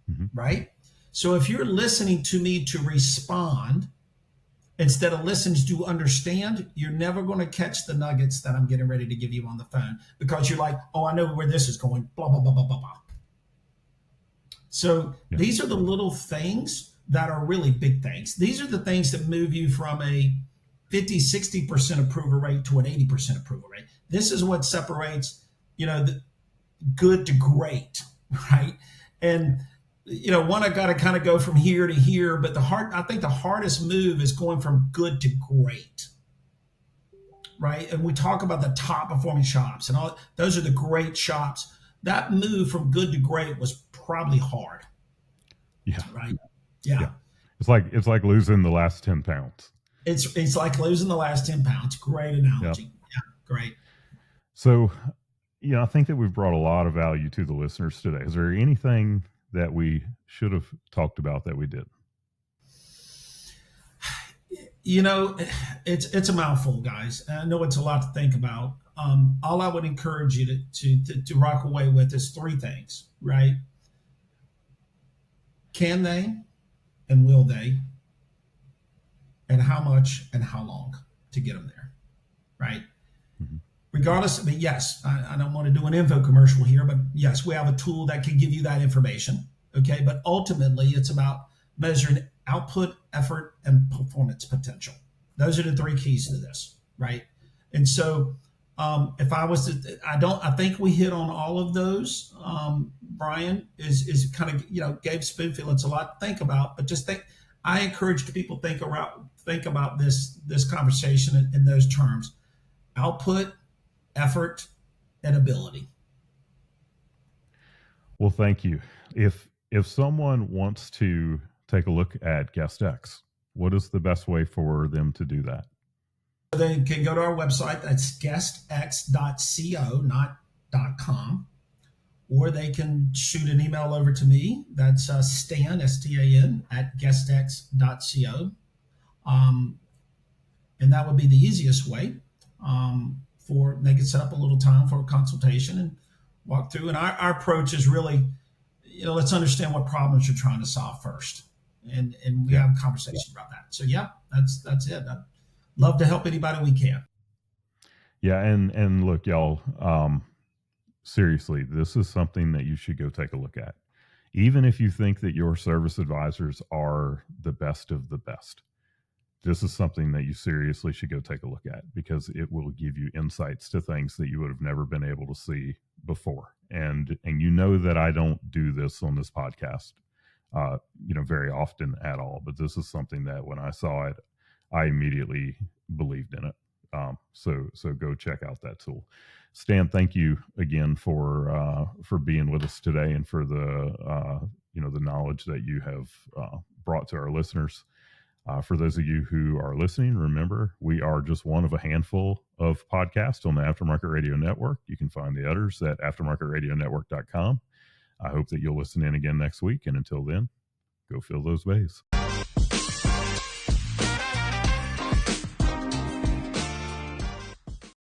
Hmm. right? So if you're listening to me to respond instead of listening to understand, you're never going to catch the nuggets that I'm getting ready to give you on the phone, because you're like, oh, I know where this is going, blah, blah, blah, blah, blah, blah. So Yeah. these are the little things that are really big things. These are the things that move you from a 50, 60% approval rate to an 80% approval rate. This is what separates, the good to great, right? And one, I got to kind of go from here to here, but I think the hardest move is going from good to great, right? And we talk about the top performing shops and all, those are the great shops. That move from good to great was probably hard, Yeah. right? Yeah. Yeah. It's like losing the last 10 pounds. It's like losing the last 10 pounds. Great analogy. Yep. Yeah, great. So, I think that we've brought a lot of value to the listeners today. Is there anything that we should have talked about that we didn't? It's a mouthful, guys. I know it's a lot to think about. All I would encourage you to rock away with is three things, right? Can they and will they, and how much and how long to get them there, right? Mm-hmm. Regardless, yes, I don't want to do an info commercial here, but yes, we have a tool that can give you that information. Okay. But ultimately, it's about measuring output, effort, and performance potential. Those are the three keys to this, right? And so, if I was to, I think we hit on all of those. Brian is kind of, Gabe Spoonfield, it's a lot to think about, but just think, I encourage people think about this conversation in those terms: output, effort, and ability. Well, thank you. If someone wants to take a look at GuestX, what is the best way for them to do that? So they can go to our website. That's guestx.co, not .com. Or they can shoot an email over to me. That's Stan, Stan, at guestx.co. And that would be the easiest way. They can set up a little time for a consultation and walk through. And our approach is really, let's understand what problems you're trying to solve first. And we have a conversation about that. So yeah, that's it. I'd love to help anybody we can. Yeah, and look, y'all, seriously, this is something that you should go take a look at. Even if you think that your service advisors are the best of the best, this is something that you seriously should go take a look at, because it will give you insights to things that you would have never been able to see before. And you know that I don't do this on this podcast, very often at all. But this is something that when I saw it, I immediately believed in it. So go check out that tool. Stan, thank you again for being with us today, and for the knowledge that you have brought to our listeners. For those of you who are listening, remember, we are just one of a handful of podcasts on the Aftermarket Radio Network. You can find the others at aftermarketradionetwork.com. I hope that you'll listen in again next week. And until then, go fill those bays.